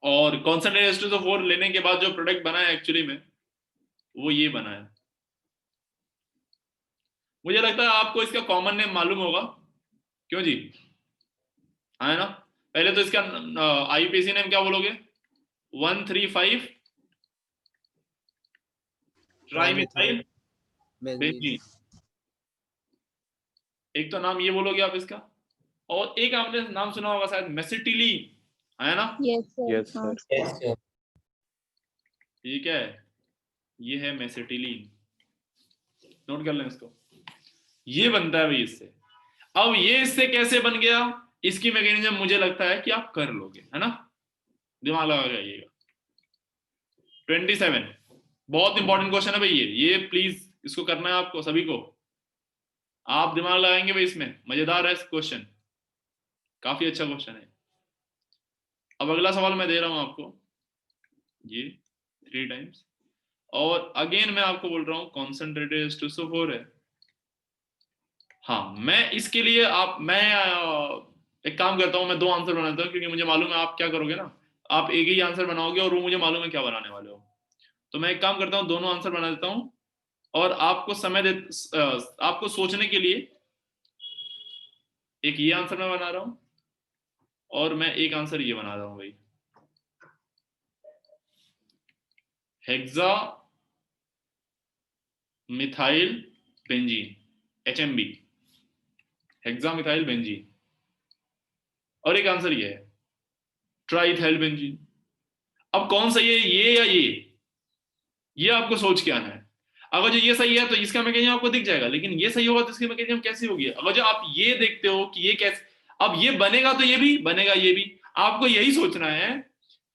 और कॉन्सेंट्रेटेड H2SO4 लेने के बाद जो प्रोडक्ट बना है एक्चुअली में वो ये बना है। मुझे लगता है आपको इसका कॉमन नेम मालूम होगा, क्यों जी? है ना? पहले तो इसका IUPAC नेम क्या बोलोगे? 135 ट्राइमिथाइल बेंजीन। एक तो नाम ये बोलोगे आप इसका, और एक आपने नाम सुना होगा शायद मेसिटिलीन, है ना? Yes sir. ठीक है, ये है मेसिटिलीन। नोट कर लें इसको। ये बनता है भाई इससे। अब ये इससे कैसे बन गया, इसकी मैकेनिज्म मुझे लगता है कि आप कर लोगे, है ना? दिमाग लगा के आइएगा। 27 बहुत इंपॉर्टेंट क्वेश्चन है भाई ये प्लीज इसको करना है आपको सभी को। आप दिमाग लगाएंगे भाई इसमें, मजेदार है क्वेश्चन, काफी अच्छा क्वेश्चन है। अब अगला सवाल मैं दे रहा हूं आपको, ये 3 टाइम्स, और अगेन मैं आपको बोल रहा हूं कॉन्सेंट्रेटेड H2SO4 है। हाँ, मैं इसके लिए मैं एक काम करता हूं, मैं 2 आंसर बनाता हूं क्योंकि मुझे मालूम है आप क्या करोगे ना, आप एक ही आंसर बनाओगे और वो मुझे मालूम है क्या बनाने वाले हो। तो मैं एक काम करता हूं, दोनों आंसर बना देता हूं और आपको समय दे आपको सोचने के लिए। एक ये आंसर मैं बना रहा हूं और मैं एक आंसर ये बना रहा हूं भाई, hexa methyl benzene. HMB, hexamethyl benzene, और एक आंसर ये है ट्राइथाइल बेंजीन। अब कौन सही है, ये या ये आपको सोच के आना है। अगर जो ये सही है तो इसका मैकेनिज्म आपको दिख जाएगा, लेकिन ये सही होगा तो इसकी मैकेनिज्म कैसी होगी। अगर जो आप ये देखते हो कि ये कैसे, अब ये बनेगा तो ये भी बनेगा, ये भी आपको यही सोचना है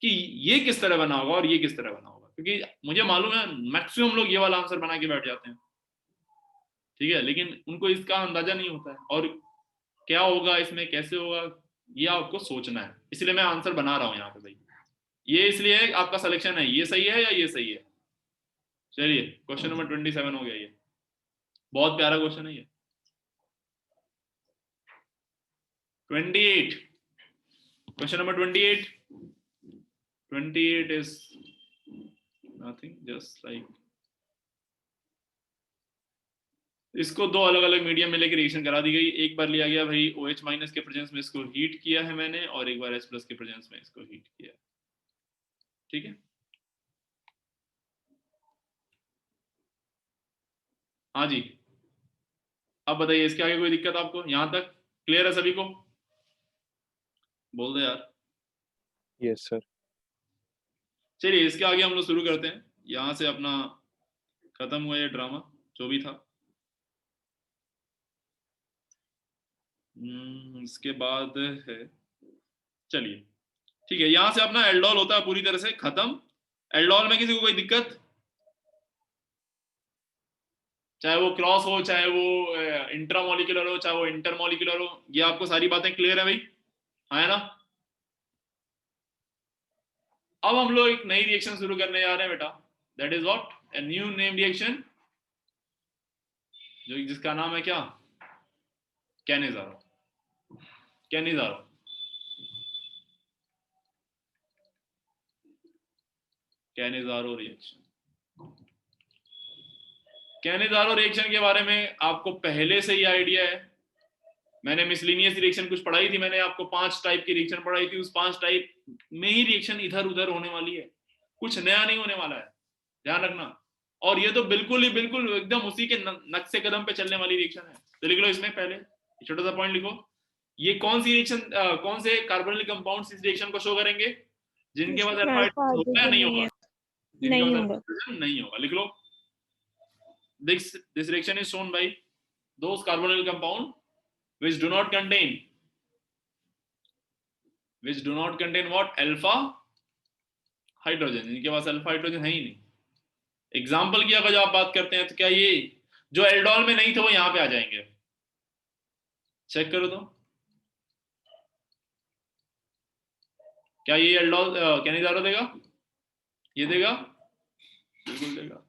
कि ये किस तरह बना होगा और ये किस तरह बना होगा, क्योंकि मुझे मालूम है मैक्सिमम लोग ये वाला आंसर बना के बैठ जाते हैं, ठीक है, लेकिन उनको इसका अंदाजा नहीं होता है और क्या होगा इसमें, कैसे होगा, ये आपको सोचना है। इसलिए मैं आंसर बना रहा हूं यहाँ पे भाई, ये इसलिए आपका सिलेक्शन है, ये सही है या ये सही है। चलिए क्वेश्चन नंबर 27 हो गया, ये बहुत प्यारा क्वेश्चन है ये। 28, question number 28 is nothing, just like इसको दो अलग अलग मीडियम में लेकर रिएक्शन करा दी गई। एक बार लिया गया भाई OH माइनस के प्रेजेंस में इसको हीट किया है मैंने, और एक बार H प्लस के प्रेजेंस में इसको हीट किया, ठीक है। हाँ जी, अब बताइए इसके आगे कोई दिक्कत आपको, यहां तक क्लियर है सभी को, बोल दे यार। Yes sir. चलिए इसके आगे हम लोग शुरू करते हैं, यहां से अपना खत्म हुआ ये ड्रामा जो भी था। इसके बाद है, चलिए ठीक है, यहां से अपना एल्डोल होता है पूरी तरह से खत्म। एल्डोल में किसी को कोई दिक्कत, चाहे वो क्रॉस हो, चाहे वो इंट्रामोलिकुलर हो, चाहे वो इंटरमोलिकुलर हो, ये आपको सारी बातें क्लियर है भाई, है ना। अब हम लोग एक नई रिएक्शन शुरू करने जा रहे हैं बेटा, that is what, a new name reaction, जो जिसका नाम है क्या, Cannizzaro. Cannizzaro, Cannizzaro reaction. Cannizzaro reaction के बारे में आपको पहले से ही आइडिया है, मैंने मिसलिनियस रिएक्शन कुछ पढ़ाई थी, मैंने आपको 5 टाइप की रिएक्शन पढ़ाई थी, उस 5 टाइप में ही रिएक्शन इधर उधर होने वाली है, कुछ नया नहीं होने वाला है, ध्यान रखना। और ये तो बिल्कुल ही बिल्कुल एकदम उसी के नक्शे कदम पे चलने वाली रिएक्शन है। तो लिख लो इसमें पहले छोटा सा पॉइंट लिखो, ये कौन सी रिएक्शन, कौन से कार्बोनिल कंपाउंड्स इस रिएक्शन को शो करेंगे, जिनके पास अल्फा हाइड्रोजन होगा या नहीं होगा, जिनके पास अल्फा हाइड्रोजन नहीं होगा। लिख लो, this reaction is shown by those carbonyl compound which do not contain what, alpha hydrogen, इनके पास अल्फा हाइड्रोजन है ही नहीं। एग्जाम्पल की अगर आप बात करते हैं तो क्या ये जो एल्डोल में नहीं थे वो यहां पे आ जाएंगे, चेक करो तो, क्या ये एल्डोल कैनिजारो देगा, ये देगा, बिल्कुल देगा।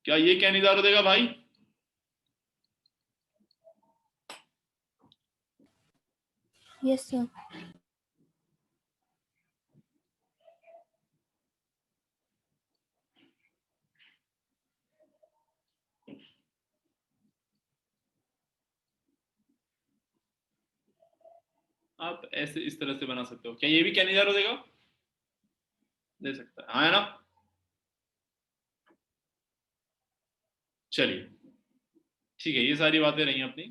क्या ये कैनिजारो देगा भाई, यस सर। आप ऐसे इस तरह से बना सकते हो, क्या ये भी कैनिजारो देगा, दे सकता है, हाँ है ना। चलिए ठीक है, ये सारी बातें रही अपनी,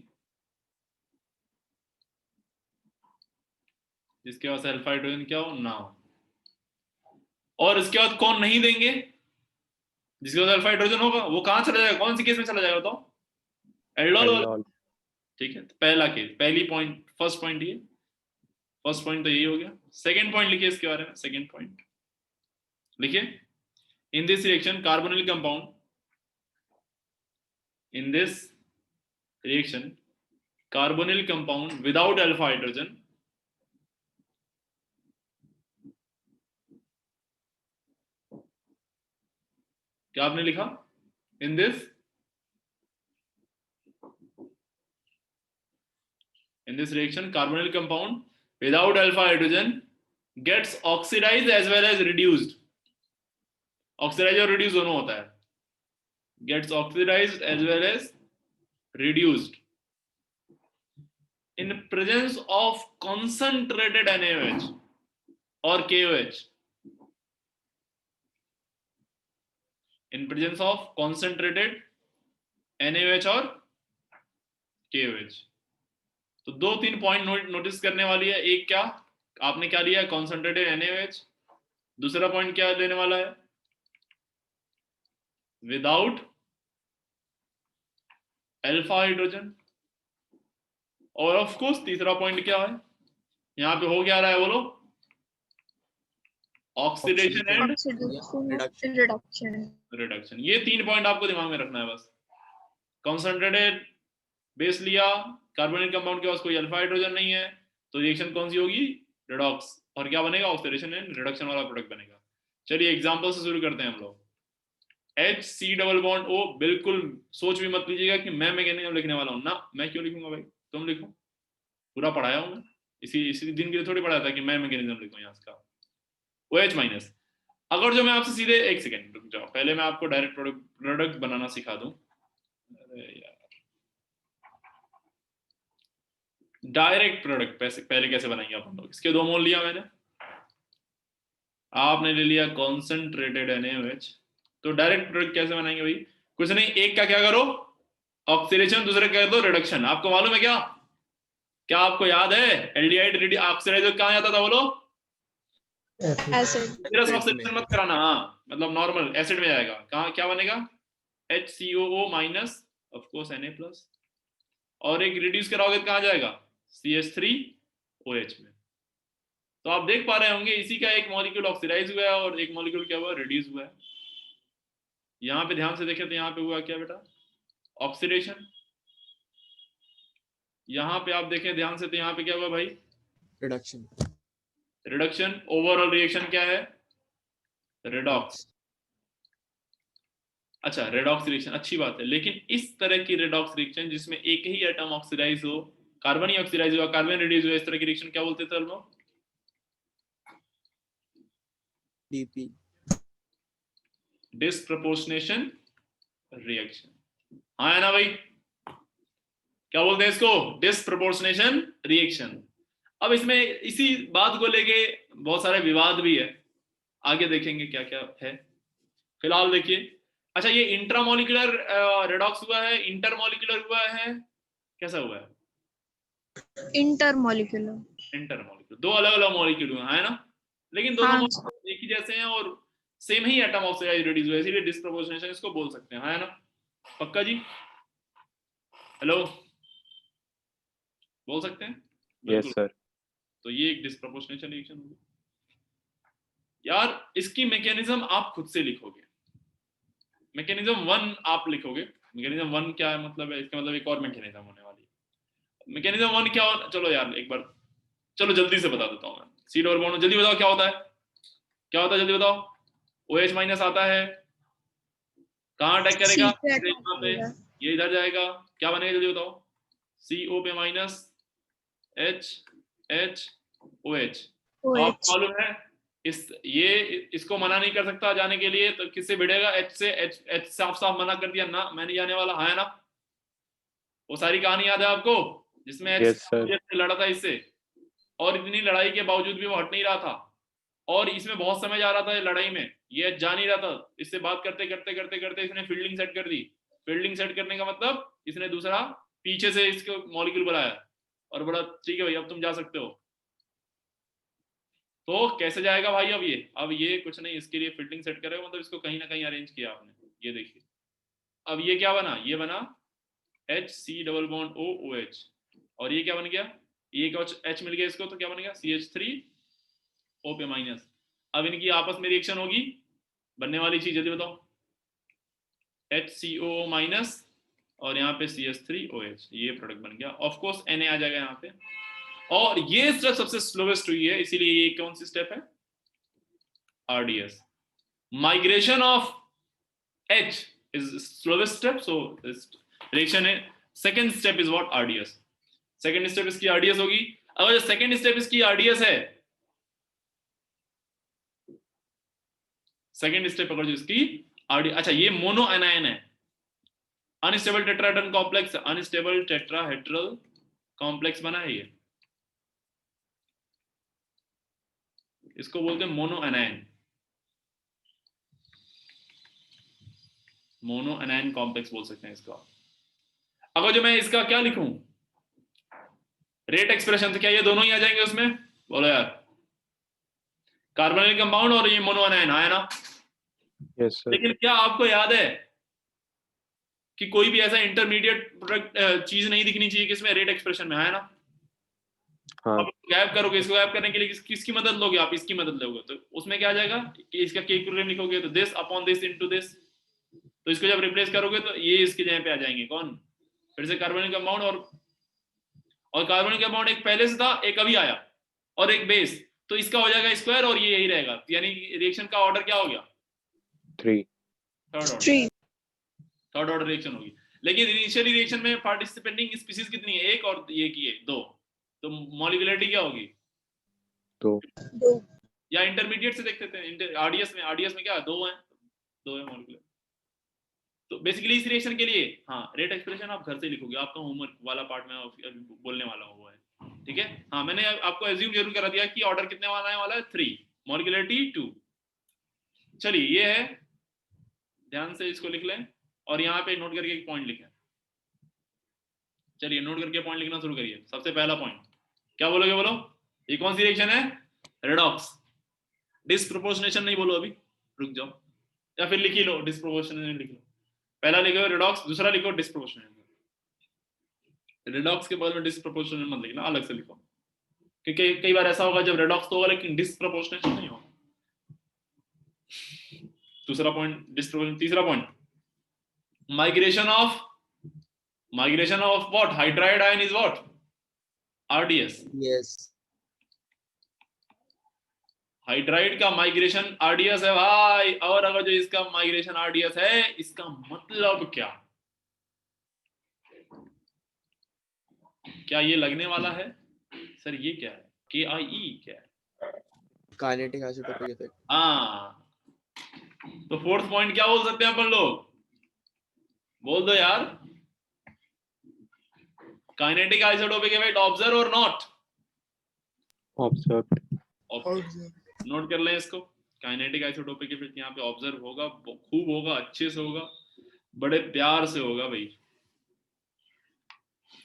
जिसके पास अल्फा हाइड्रोजन क्या हो ना हो। और इसके बाद कौन नहीं देंगे, जिसके पास अल्फा हाइड्रोजन होगा वो कहां चला जाएगा, कौन सी केस में चला जाएगा बताओ, एल्डोल। ठीक है, तो पहला केस, पहली पॉइंट, फर्स्ट पॉइंट, ये फर्स्ट पॉइंट तो यही हो गया। सेकंड पॉइंट लिखिए इसके बारे में, सेकंड पॉइंट लिखिए, in this reaction carbonyl compound, in this reaction carbonyl compound without alpha hydrogen क्या आपने लिखा, in this reaction carbonyl compound without alpha hydrogen gets oxidized as well as reduced, oxidized और reduce दोनों होता है, gets oxidized as well as reduced in presence of concentrated NaOH or KOH, in presence of concentrated NaOH और KOH। तो 2-3 पॉइंट नोटिस करने वाली है। एक क्या आपने क्या लिया, कॉन्सेंट्रेटेड NaOH। दूसरा पॉइंट क्या लेने वाला है, विदाउट अल्फा हाइड्रोजन। और ऑफ कोर्स तीसरा पॉइंट क्या है, यहां पे हो क्या रहा है बोलो, ऑक्सीडेशन एंड रिडक्शन। ये 3 पॉइंट आपको दिमाग में रखना है बस। कॉन्सेंट्रेटेड बेस लिया, कार्बोनिक कंपाउंड के पास कोई अल्फा हाइड्रोजन नहीं है, तो रिएक्शन कौन सी होगी, रिडॉक्स। और क्या बनेगा, ऑक्सीडेशन एंड रिडक्शन वाला प्रोडक्ट बनेगा। चलिए एग्जांपल से शुरू करते हैं हम लोग। HC डबल बॉन्ड O, बिल्कुल सोच भी मत लीजिएगा कि मैं मैकेनिज्म लिखने वाला हूं ना, मैं क्यों लिखूंगा भाई, तुम लिखो, पूरा पढ़ाया हूं मैं, इसी दिन के लिए थोड़ी पढ़ाया था कि मैं मैकेनिज्म लिखूं यहाँ का। OH minus. अगर जो मैं आपसे सीधे, एक सेकेंड रुक जाओ, पहले मैं आपको डायरेक्ट प्रोडक्ट बनाना सिखा दूं। अरे यार, डायरेक्ट प्रोडक्ट पहले कैसे बनाएंगे आप लोग। इसके 2 मोल लिया मैंने, आपने ले लिया कॉन्सेंट्रेटेड NaOH। तो डायरेक्ट प्रोडक्ट कैसे बनाएंगे भाई, कुछ नहीं, एक का क्या करो ऑक्सीडेशन, दूसरे का कर दो रिडक्शन। आपको मालूम है क्या, क्या आपको याद है एल्डिहाइड ऑक्सीडाइज कहां जाता था बोलो, एसिड। ऑक्सीडेशन मत कराना, हाँ मतलब नॉर्मल एसिड में जाएगा। कहां क्या बनेगा, HCOO minus of course Na plus, और एक रिड्यूस कराओगे तो कहां जाएगा, CH3OH में। तो आप देख पा रहे होंगे इसी का एक मॉलिक्यूल ऑक्सीडाइज हुआ है और एक मॉलिक्यूल क्या हुआ, रिड्यूस हुआ है। यहां पे ध्यान से देखें तो यहां पे हुआ क्या बेटा, ऑक्सीडेशन। यहां पे आप देखें ध्यान से तो यहां पे क्या हुआ भाई, रिडक्शन। रिडक्शन। ओवरऑल रिएक्शन क्या है, रेडॉक्स। अच्छा रेडॉक्स रिएक्शन अच्छी बात है, लेकिन इस तरह की रेडॉक्स रिएक्शन जिसमें एक ही एटम ऑक्सीडाइज हो, कार्बन ही ऑक्सीडाइज हुआ, कार्बन रिड्यूस हुआ, इस तरह की रिएक्शन क्या बोलते थे हम लोग, DP। Disproportionation reaction. हाँ है ना भाई, क्या बोलते हैं इसको, डिस्प्रपोर्शनेशन रिएक्शन। अब इसमें इसी बात को लेके बहुत सारे विवाद भी है, आगे देखेंगे क्या क्या है। फिलहाल देखिए, अच्छा ये इंट्रामोलिकुलर रेडॉक्स हुआ है, इंटरमोलिकुलर हुआ है, कैसा हुआ है, इंटरमोलिकुलर। इंटरमोलिकुलर, 2 अलग अलग मॉलिक्यूल हुए हैं, है ना, लेकिन दोनों मॉलिक्यूल एक ही जैसे हैं और सेम ही एटम ऑक्सीडाइज रिड्यूस हुआ है, इसीलिए डिस्प्रपोर्शनेशन इसको बोल सकते हैं, है ना। पक्का जी, हेलो, बोल सकते हैं, यस सर। तो ये एक डिस्प्रपोर्शनेशन रिएक्शन होगी। यार इसकी मैकेनिज्म आप खुद से लिखोगे, मैकेनिज्म 1 आप लिखोगे। मैकेनिज्म 1 क्या है, मतलब है इसका मतलब एक और मैकेनिज्म होने वाली है। मैकेनिज्म 1 क्या हो, चलो यार एक बार, चलो जल्दी से बता देता हूँ मैं, C डबल बॉन्ड, जल्दी बताओ क्या होता है, क्या होता है जल्दी बताओ। OH माइनस आता है, कहाँ अटैक करेगा, यहाँ पे, ये इधर जाएगा, क्या बनेगा जल्दी बताओ, CO पे माइनस HOH। आप मालूम है ये इसको मना नहीं कर सकता जाने के लिए, तो किससे भिड़ेगा, H से। H साफ साफ मना कर दिया ना, मैं नहीं जाने वाला, है ना। वो सारी कहानी याद है आपको, जिसमें H यस सर। लड़ा था इससे, और इतनी लड़ाई के बावजूद भी वो हट नहीं रहा था, और इसमें बहुत समय जा रहा था लड़ाई में, ये जा नहीं रहा था। इससे बात करते करते करते करते इसने फील्डिंग सेट कर दी। फील्डिंग सेट करने का मतलब इसने दूसरा पीछे से इसको मॉलिक्यूल बनाया और बड़ा ठीक है भाई अब तुम जा सकते हो। तो कैसे जाएगा भाई, अब ये कुछ नहीं, इसके लिए फील्डिंग सेट करेगा मतलब इसको कहीं ना कहीं अरेंज किया आपने। ये देखिए अब ये क्या बना, ये बना HC डबल बॉन्ड OOH, और ये क्या बन गया, ये H मिल गया इसको, तो क्या बन गया CH3O पे माइनस। अब इनकी आपस में रिएक्शन होगी, बनने वाली चीज जल्दी बताओ, HCOO माइनस और यहाँ पे CH3OH, ये प्रोडक्ट बन गया। ऑफ कोर्स Na आ जाएगा यहाँ पे, और ये स्टेप सबसे स्लोवेस्ट हुई है, इसीलिए ये कौन सी स्टेप है, RDS। Migration of H is slowest step, so this reaction है, second step is what, RDS। Second step इसकी RDS होगी। अगर जो सेकेंड स्टेप इसकी RDS है, सेकेंड स्टेप अगर जो इसकी RDS, अच्छा ये मोनो एनायन है, unstable tetrahedral complex, unstable tetrahedral complex बना है ये, इसको बोलते हैं mono anion. Mono anion complex बोल सकते हैं इसको। अगर जो मैं इसका क्या लिखूं रेट एक्सप्रेशन, तो क्या ये दोनों ही आ जाएंगे उसमें? बोलो यार, कार्बोनिल कंपाउंड और ये मोनो एनायन आया ना? Yes sir. लेकिन क्या आपको याद है कि कोई भी ऐसा इंटरमीडिएट प्रोडक्ट चीज नहीं दिखनी चाहिए कि इसमें रेट एक्सप्रेशन में आया ना? हाँ अब गैप करोगे, इसको गैप करने के लिए किसकी मदद लोगे आप? इसकी मदद लोगे, तो उसमें क्या आ जाएगा कि इसका के इक्विलिब्रियम लिखोगे तो this upon this into this, तो इसको जब रिप्लेस करोगे तो ये इसकी जगह पे आ जाएंगे कौन? फिर से कार्बोनिल कंपाउंड, और कार्बोनिल कंपाउंड एक पहले से था, एक अभी आया, और एक बेस, तो इसका हो जाएगा स्क्वायर और ये यही रहेगा, यानी रिएक्शन का ऑर्डर क्या हो गया? 3। थर्ड ऑर्डर रिएक्शन होगी। लेकिन इनिशियली रिएक्शन में पार्टिसिपेटिंग स्पीशीज कितनी है? एक, और ये की है 2, तो मॉलिक्यूलरिटी क्या होगी? 2। या इंटरमीडिएट से देखते थे, आरडीएस में क्या 2 है, 2 है मॉलिक्यूलर। तो बेसिकली इस रिएक्शन के लिए हाँ रेट एक्सप्रेशन आप घर से लिखोगे, आपका होमवर्क वाला पार्ट में बोलने वाला हुआ है, ठीक है? हाँ, मैंने आपको एज्यूम जरूर करा दिया कि ऑर्डर कितने वाला है 3, मॉलिक्यूलरिटी 2। चलिए ये है, ध्यान से इसको लिख लें और यहाँ पे नोट करके एक पॉइंट लिखें। चलिए नोट करके पॉइंट लिखना शुरू करिए। सबसे पहला पॉइंट क्या बोलोगे? बोलो, ये कौन सी रिएक्शन है? रेडॉक्स। डिस्प्रोपोर्शनेशन नहीं बोलो अभी, रुक जाओ, या फिर लिख ही लो डिस्प्रोपोर्शनेशन लिख लो। पहला लिखो रेडॉक्स, दूसरा लिखो डिस्प्रोपोर्शनेशन। रेडॉक्स के बाद में डिस्प्रोपोर्शनेशन मत लिखना, अलग से लिखो, क्योंकि कई बार ऐसा होगा जब रेडॉक्स तो होगा लेकिन डिस्प्रोपोर्शनेशन नहीं होगा। दूसरा पॉइंट डिस्प्रोपोर्शनेशन। तीसरा point migration of what? Hydride ion is what? RDS। Yes. Hydride का माइग्रेशन RDS है भाई, और अगर जो इसका माइग्रेशन RDS है, इसका मतलब क्या ये लगने वाला है? सर ये क्या है? KIE क्या है? Kinetic isotopic effect. हाँ, तो फोर्थ पॉइंट क्या बोल सकते हैं अपन लोग? बोल दो यार। काइनेटिक आइसोटोपिक इफेक्ट ऑब्जर्व और नॉट? ऑब्जर्व। नोट कर लें इसको। काइनेटिक आइसोटोपिक इफेक्ट यहाँ पे ऑब्जर्व होगा, खूब होगा, अच्छे से होगा, बड़े प्यार से होगा भाई।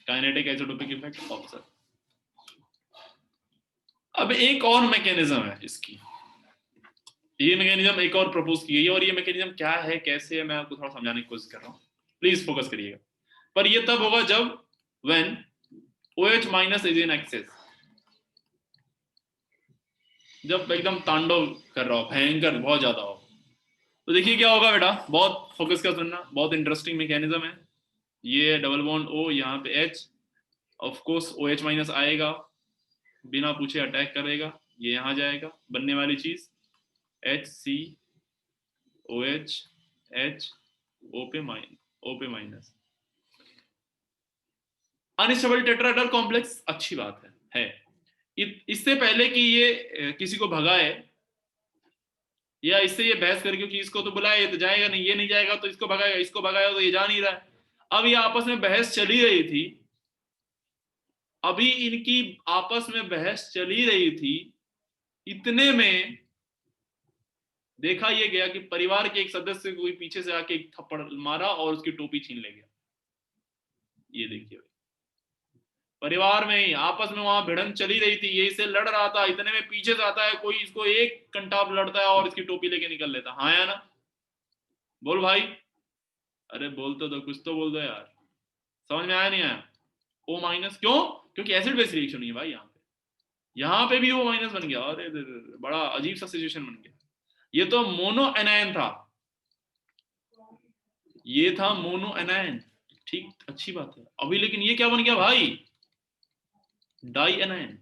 Kinetic isotopic effect observe. अब एक और मैकेनिज्म है इसकी, ये मैकेनिज्म एक और प्रपोज की गई है, और ये मैकेनिज्म क्या है, कैसे है, मैं आपको थोड़ा समझाने की कोशिश कर रहा हूँ, प्लीज फोकस करिएगा। पर ये तब होगा जब when OH minus is in excess, जब एकदम तांडव कर रहा हो, भयंकर बहुत ज्यादा हो। तो देखिए क्या होगा बेटा, बहुत फोकस कर सुनना, बहुत इंटरेस्टिंग मैकेनिज्म है ये। डबल बॉन्ड O, यहाँ पे H, of course OH minus आएगा, बिना पूछे अटैक करेगा, ये यहाँ जाएगा, बनने वाली चीज HCOH H O पे माइनस। अनस्टेबल टेट्राहेड्रल कॉम्प्लेक्स, अच्छी बात है। इससे पहले कि ये किसी को भगाए या इससे ये बहस करके कि इसको तो बुलाए, ये तो जाएगा नहीं, ये नहीं जाएगा तो इसको भगाएगा, इसको भगाएगा तो ये जा नहीं रहा है। अब ये आपस में बहस चली रही थी, अभी इनकी आपस में बहस चली रही थी, इतने में देखा ये गया कि परिवार के एक सदस्य को पीछे से आके एक थप्पड़ मारा और उसकी टोपी छीन ले गया। ये देखिए, परिवार में ही आपस में वहां भिड़न चली रही थी, ये इससे लड़ रहा था, इतने में पीछे से आता है कोई, इसको एक कंटाप लड़ता है और इसकी टोपी लेके निकल लेता। हाँ या ना? बोल भाई, अरे बोल तो दो, कुछ तो बोल दो यार। समझ में आया नहीं आया? O माइनस क्यों? क्योंकि एसिड बेस रिएक्शन हुई है भाई यहाँ पे भी O माइनस बन गया। अरे बड़ा अजीब सा सिचुएशन बन गया। ये तो मोनो एनायन था, ये था मोनो एनायन, ठीक, अच्छी बात है। अभी लेकिन ये क्या बन गया भाई? डाई एनायन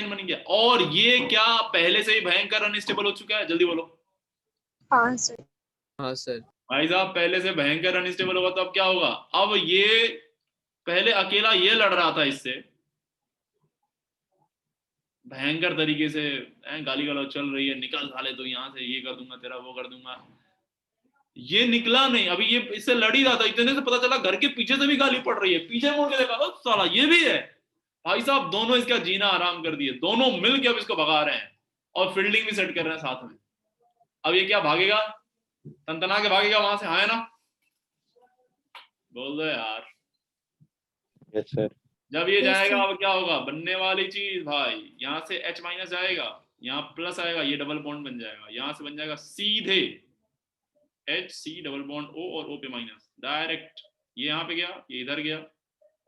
बन गया। और ये क्या पहले से ही भयंकर अनस्टेबल हो चुका है? जल्दी बोलो। हाँ सर। हाँ सर। भाई साहब पहले से भयंकर अनस्टेबल होगा तो अब क्या होगा? अब ये पहले अकेला ये लड़ रहा था इससे भयंकर तरीके से, गाली गलौज चल रही है, निकल साले तो यहाँ से, ये कर दूंगा तेरा, वो कर दूंगा। ये निकला नहीं, अभी ये इससे लड़ ही रहा था, इतने से पता चला घर के पीछे से भी गाली पड़ रही है। पीछे मुड़ के देखा, साला ये भी है। भाई साहब दोनों इसका जीना आराम कर दिए, दोनों मिल के अब इसको भगा रहे हैं और फील्डिंग भी सेट कर रहे हैं साथ में। अब ये क्या भागेगा, तनतना के भागेगा वहां से, हाँ है ना? बोल दो यार। Yes sir. जब ये Yes, जाएगा sir. अब क्या होगा, बनने वाली चीज भाई, यहाँ से H माइनस जाएगा, यहाँ प्लस आएगा, ये डबल बॉन्ड बन जाएगा, यहाँ से बन जाएगा सीधे HC डबल बॉन्ड O और O पे माइनस डायरेक्ट, ये यहाँ पे गया, ये इधर गया।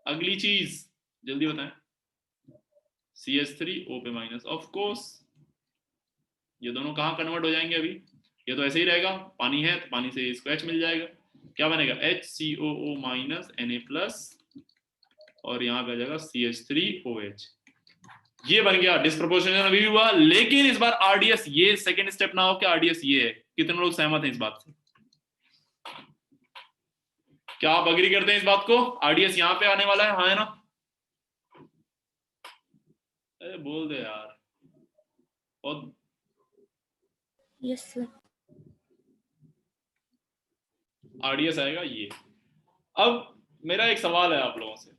अगली चीज जल्दी बताएं, CH3 O पे माइनस, ऑफ कोर्स ये दोनों कहाँ कन्वर्ट हो जाएंगे, अभी ये तो ऐसे ही रहेगा, पानी है तो पानी से इसको H मिल जाएगा, क्या बनेगा HCOO माइनस Na प्लस, और यहाँ पे आ जाएगा CH3OH। ये बन गया, डिस्प्रोपोर्शनल अभी भी हुआ, लेकिन इस बार RDS ये सेकंड स्टेप ना हो कि RDS ये है। कितने लोग सहमत हैं इस बात से? क्या आप अग्री करते हैं इस बात को, RDS यहाँ पे आने वाला है, हाँ है ना? अरे बोल दे यार। और Yes, sir. RDS आएगा ये। अब मेरा एक सवाल है आप लोगों से,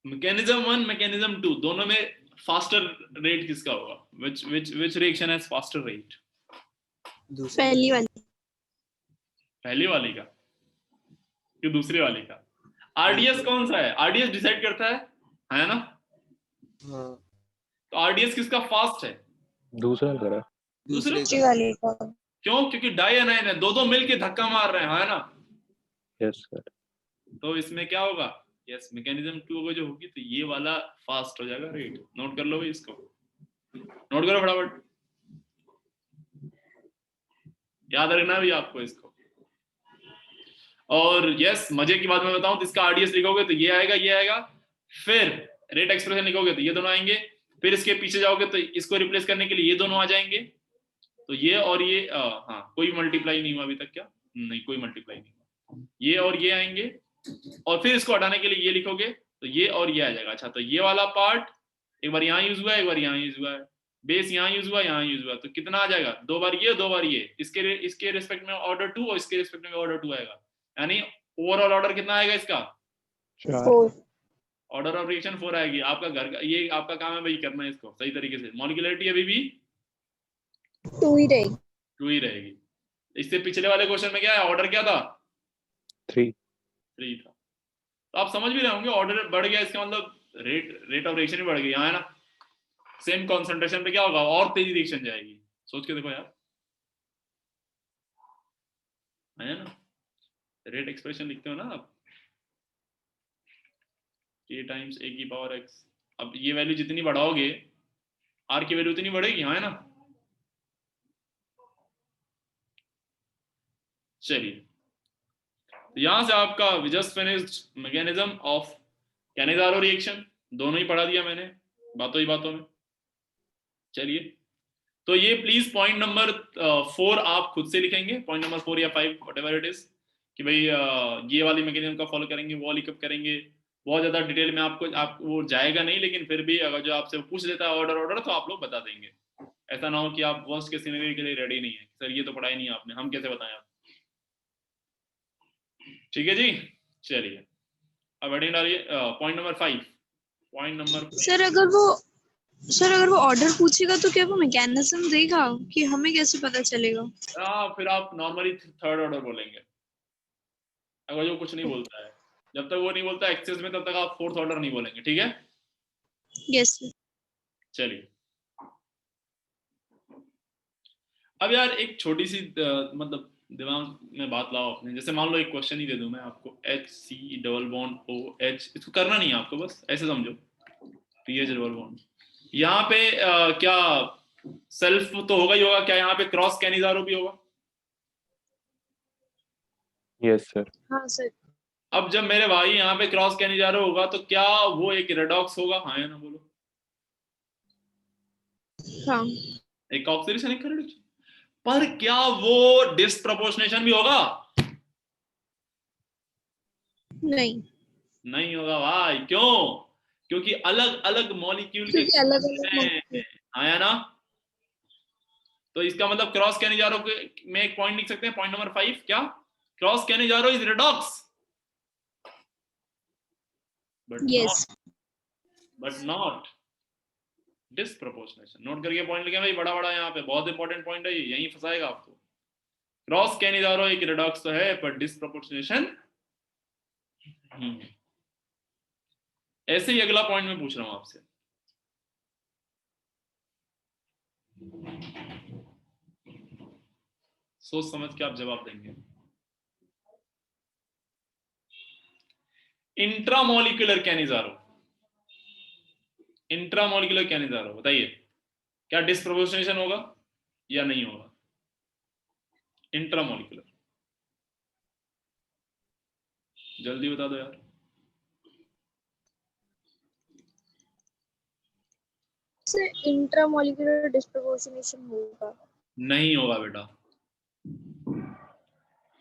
मैकेनिज्म 1 मैकेनिज्म 2 दोनों में फास्टर रेट किसका होगा? which reaction has faster rate? दूसरी पहली वाली. पहली वाली का कि दूसरी वाली का? RDS कौन सा है? RDS डिसाइड करता है ना? हाँ तो RDS किसका फास्ट है? दूसरा करा। दूसरे दूसरी वाली का. क्यों? क्योंकि डाई एनाइन है, दो मिलके धक्का मार रहे हैं, है ना? Yes sir. तो इसमें क्या होगा? यस, मैकेनिज्म 2 को जो होगी तो ये वाला फास्ट हो जाएगा रेट। नोट कर लो भाई, इसको नोट करो फटाफट, याद रखना भी आपको इसको। और यस, मजे की बात मैं बताऊं तो इसका RDS लिखोगे तो ये आएगा, फिर रेट एक्सप्रेशन लिखोगे तो ये दोनों आएंगे, फिर इसके पीछे जाओगे तो इसको रिप्लेस करने के लिए ये दोनों आ जाएंगे, तो ये और ये हाँ कोई मल्टीप्लाई नहीं हुआ अभी तक, क्या नहीं कोई मल्टीप्लाई नहीं हुआ, ये और ये आएंगे, और फिर इसको हटाने के लिए ये लिखोगे तो ये और ये आ जाएगा। अच्छा, तो ये वाला पार्ट एक बार यहाँ यूज हुआ है, एक बार यहाँ यूज हुआ है, बेस यहाँ यूज हुआ, यहाँ यूज हुआ, तो कितना आ जाएगा? दो बार ये, इसके रिस्पेक्ट में ऑर्डर 2 और इसके रिस्पेक्ट में ऑर्डर 2 आएगा, यानी ओवरऑल ऑर्डर कितना आएगा इसका? 4. ऑर्डर ऑफ रिएक्शन 4 आएगी। आपका घर का ये आपका काम है भाई, करना है इसको सही तरीके से। मॉलिक्यूलरिटी अभी भी 2 ही रहेगी. 2 ही रहेगी। इससे पिछले वाले क्वेश्चन में क्या है, ऑर्डर क्या था? 3 था। तो आप समझ भी रहे होंगे, ऑर्डर बढ़ गया इसका मतलब रेट ऑफ रिएक्शन भी बढ़ गई, है ना? सेम कॉन्सेंट्रेशन पे क्या होगा, और तेजी रिएक्शन जाएगी। सोच के देखो यार, है ना? रेट एक्सप्रेशन लिखते हो ना आप, k टाइम्स a की पावर x। अब ये वैल्यू जितनी बढ़ाओगे r की वैल्यू उतनी बढ़ेगी, हाँ है ना? चलिए, तो यहां से आपका we just finished mechanism of Cannizzaro reaction, दोनों ही पढ़ा दिया मैंने बातों ही बातों में। चलिए, तो ये प्लीज पॉइंट नंबर 4 आप खुद से लिखेंगे, पॉइंट नंबर 4 या 5 व्हाटएवर इट इज, कि भाई ये वाली मैकेनिज्म का फॉलो करेंगे, वो वाली कब करेंगे। बहुत ज्यादा डिटेल में आप वो जाएगा नहीं, लेकिन फिर भी अगर जो आपसे पूछ लेता है ऑर्डर तो आप लोग बता देंगे। ऐसा ना हो कि आप वर्स्ट के सिनेरियो के लिए रेडी नहीं है, सर ये तो पढ़ा ही नहीं आपने, हम कैसे बताएं आप। ठीक है जी, चलिए अब हेडिंग डालिए point number 5। Point number sir अगर वो ऑर्डर पूछेगा तो क्या वो मैकेनिज्म देगा कि हमें कैसे पता चलेगा? फिर आप नॉर्मली थर्ड ऑर्डर बोलेंगे, अगर जो कुछ नहीं बोलता है। जब तक वो नहीं बोलता एक्सेस में, तब तक आप फोर्थ ऑर्डर नहीं बोलेंगे, ठीक है? Yes sir. चलिए, अब यार एक छोटी सी मतलब दिमाग में बात लाओ अपने। जैसे मान लो एक क्वेश्चन ही दे दूं मैं आपको, HC डबल बॉन्ड OH, इसको करना नहीं है आपको, बस ऐसे समझो, PH डबल बॉन्ड। यहाँ पे क्या सेल्फ तो होगा ही होगा, क्या यहाँ पे क्रॉस कैनिजारो भी होगा? Yes sir. हाँ सर. अब जब मेरे भाई यहाँ पे क्रॉस कैनिजारो होगा तो क्या वो एक रेडॉक्स होगा, हाँ या ना बोलो? हाँ. एक ऑक्सीडेशन, एक रिडक्शन। पर क्या वो डिस्प्रपोर्शनेशन भी होगा? नहीं होगा भाई। क्यों? क्योंकि अलग अलग मॉलिक्यूल के अलग आया ना। तो इसका मतलब क्रॉस कैनिजारो में एक पॉइंट लिख सकते हैं, पॉइंट नंबर 5, क्या cross Cannizzaro is redox, but yes. Not disproportionation. Note करके पॉइंट लिखे भाई, बड़ा बड़ा यहाँ पे बहुत इंपॉर्टेंट पॉइंट है, यही फंसाएगा आपको। क्रॉस कैनिजारो एक रेडॉक्स तो है पर डिस्प्रोपोर्शनेशन नहीं है। ऐसे ही अगला पॉइंट मैं पूछ रहा हूं आपसे, सोच समझ के आप जवाब देंगे। इंट्रामोलिकुलर कैनिजारो, इंट्रामोलिकुलर कैनिजारो बताइए क्या डिस्प्रोपोर्शनेशन होगा या नहीं होगा? इंट्रामोलिकुलर, जल्दी बता दो यार। इंट्रामोलिकुलर डिस्प्रोपोर्शनेशन होगा। नहीं होगा बेटा,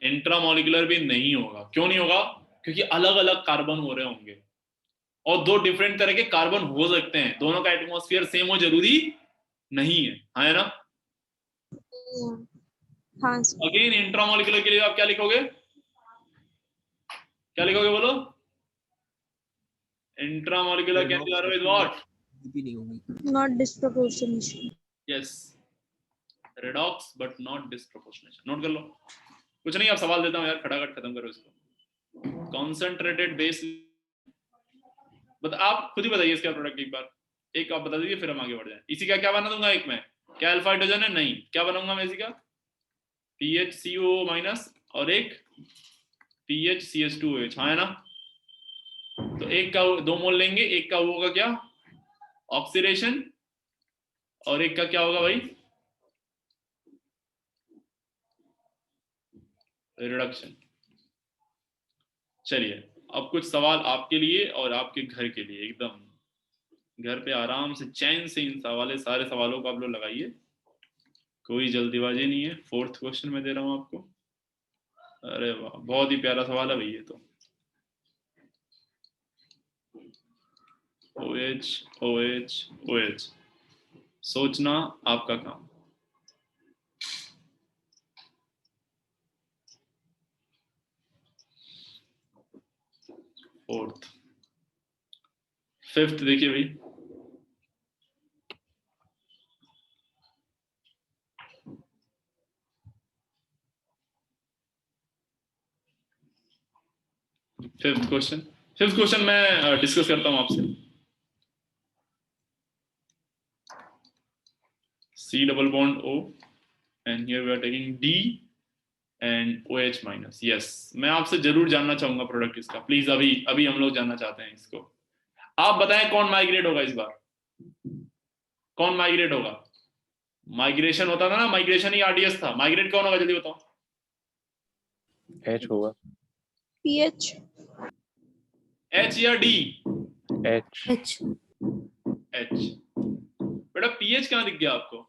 इंट्रामोलिकुलर भी नहीं होगा। क्यों नहीं होगा? क्योंकि अलग अलग कार्बन हो रहे होंगे और दो डिफरेंट तरह के कार्बन हो सकते हैं, दोनों का एटमॉस्फेयर सेम हो जरूरी नहीं है, है ना? हाँ अगेन इंट्रामोलिकुलर के लिए आप क्या लिखोगे, क्या लिखोगे बोलो? Intramolecular Cannizzaro is what? भी नहीं होगी। Not disproportionation. Yes, redox but not disproportionation. Note कर लो। कुछ नहीं, आप सवाल देता हूं यार, खटाखट खत्म करो इसको। कॉन्सेंट्रेटेड बेस, बट आप खुद ही बताइए इसका प्रोडक्ट एक बार, एक आप बता दीजिए फिर हम आगे बढ़ जाएं। इसी का क्या बना दूंगा एक में, क्या अल्फा हाइड्रोजन है? नहीं, क्या बनाऊंगा मैं इसी का? PHCOO माइनस और एक PHCH2OH, हाँ है ना? तो एक का 2 मोल लेंगे, एक का होगा क्या, ऑक्सीडेशन, और एक का क्या होगा भाई, रिडक्शन। चलिए अब कुछ सवाल आपके लिए और आपके घर के लिए, एकदम घर पे आराम से चैन से इन सवालों सारे सवालों को आप लोग लगाइए, कोई जल्दीबाजी नहीं है। 4th क्वेश्चन में दे रहा हूं आपको। अरे वाह, बहुत ही प्यारा सवाल है भाई ये तो। OH OH OH, सोचना आपका काम। फोर्थ, 5th देखिए भाई, फिफ्थ क्वेश्चन मैं डिस्कस करता हूं आपसे। C double bond O and here we are taking D and OH minus। Yes, मैं आपसे जरूर जानना चाहूंगा प्रोडक्ट इसका, प्लीज अभी अभी हम लोग जानना चाहते हैं इसको। आप बताएं कौन माइग्रेट होगा इस बार, कौन माइग्रेट होगा? माइग्रेशन होता था ना, माइग्रेशन ही RDS था, माइग्रेट कौन होगा जल्दी बताओ? H होगा। पीएच। H या D? H। H। बेटा पीएच कहाँ दिख गया आपको?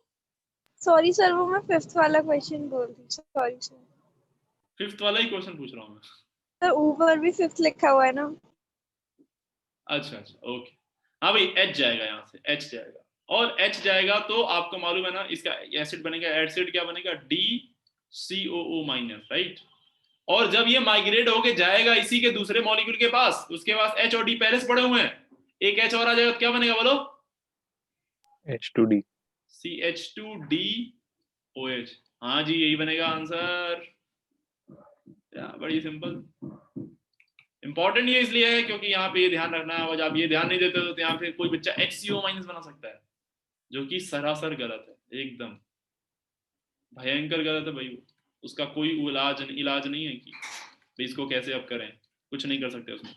सॉरी सर, वो मैं 5th वाला क्वेश्चन बोल रही, सॉरी सर। 5th वाला ही क्वेश्चन पूछ रहा हूँ मैं। सर ऊपर भी 5th लिखा हुआ है ना। अच्छा अच्छा ओके, हाँ भाई H जाएगा, यहाँ से H जाएगा, और H जाएगा तो आपको मालूम है ना इसका एसिड बनेगा, एसिड क्या बनेगा, DCOO माइनस, राइट? और जब ये माइग्रेट होके जाएगा इसी के दूसरे मॉलिक्यूल के पास, उसके पास H और D पहले से पड़े हुए हैं, एक H और आ जाएगा तो क्या बनेगा बोलो? H2D। CH2DOH, हाँ जी यही बनेगा आंसर। बड़ी सिंपल। इंपॉर्टेंट ये इसलिए है क्योंकि यहाँ पे ये ध्यान रखना है, और आप ये ध्यान नहीं देते तो यहाँ पे कोई बच्चा HCO माइनस बना सकता है, जो कि सरासर गलत है, एकदम भयंकर गलत है भाई। उसका कोई इलाज नहीं है कि भाई इसको कैसे अब करें, कुछ नहीं कर सकते उसमें।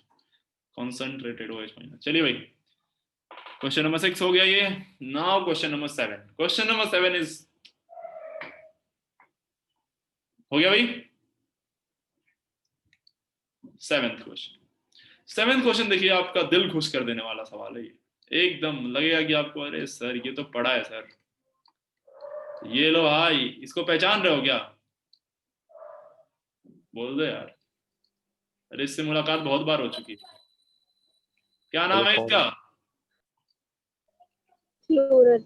Concentrated OH minus. चलिए भाई, क्वेश्चन नंबर 6 हो गया ये। Now question number 7। Question number 7 is, हो गया भाई 7th क्वेश्चन देखिए, आपका दिल खुश कर देने वाला सवाल है ये, एकदम लगेगा कि आपको अरे सर ये तो पढ़ा है सर। ये लो भाई, इसको पहचान रहे हो क्या? बोल दो यार, अरे इससे मुलाकात बहुत बार हो चुकी है। क्या नाम है इसका? क्लोरल।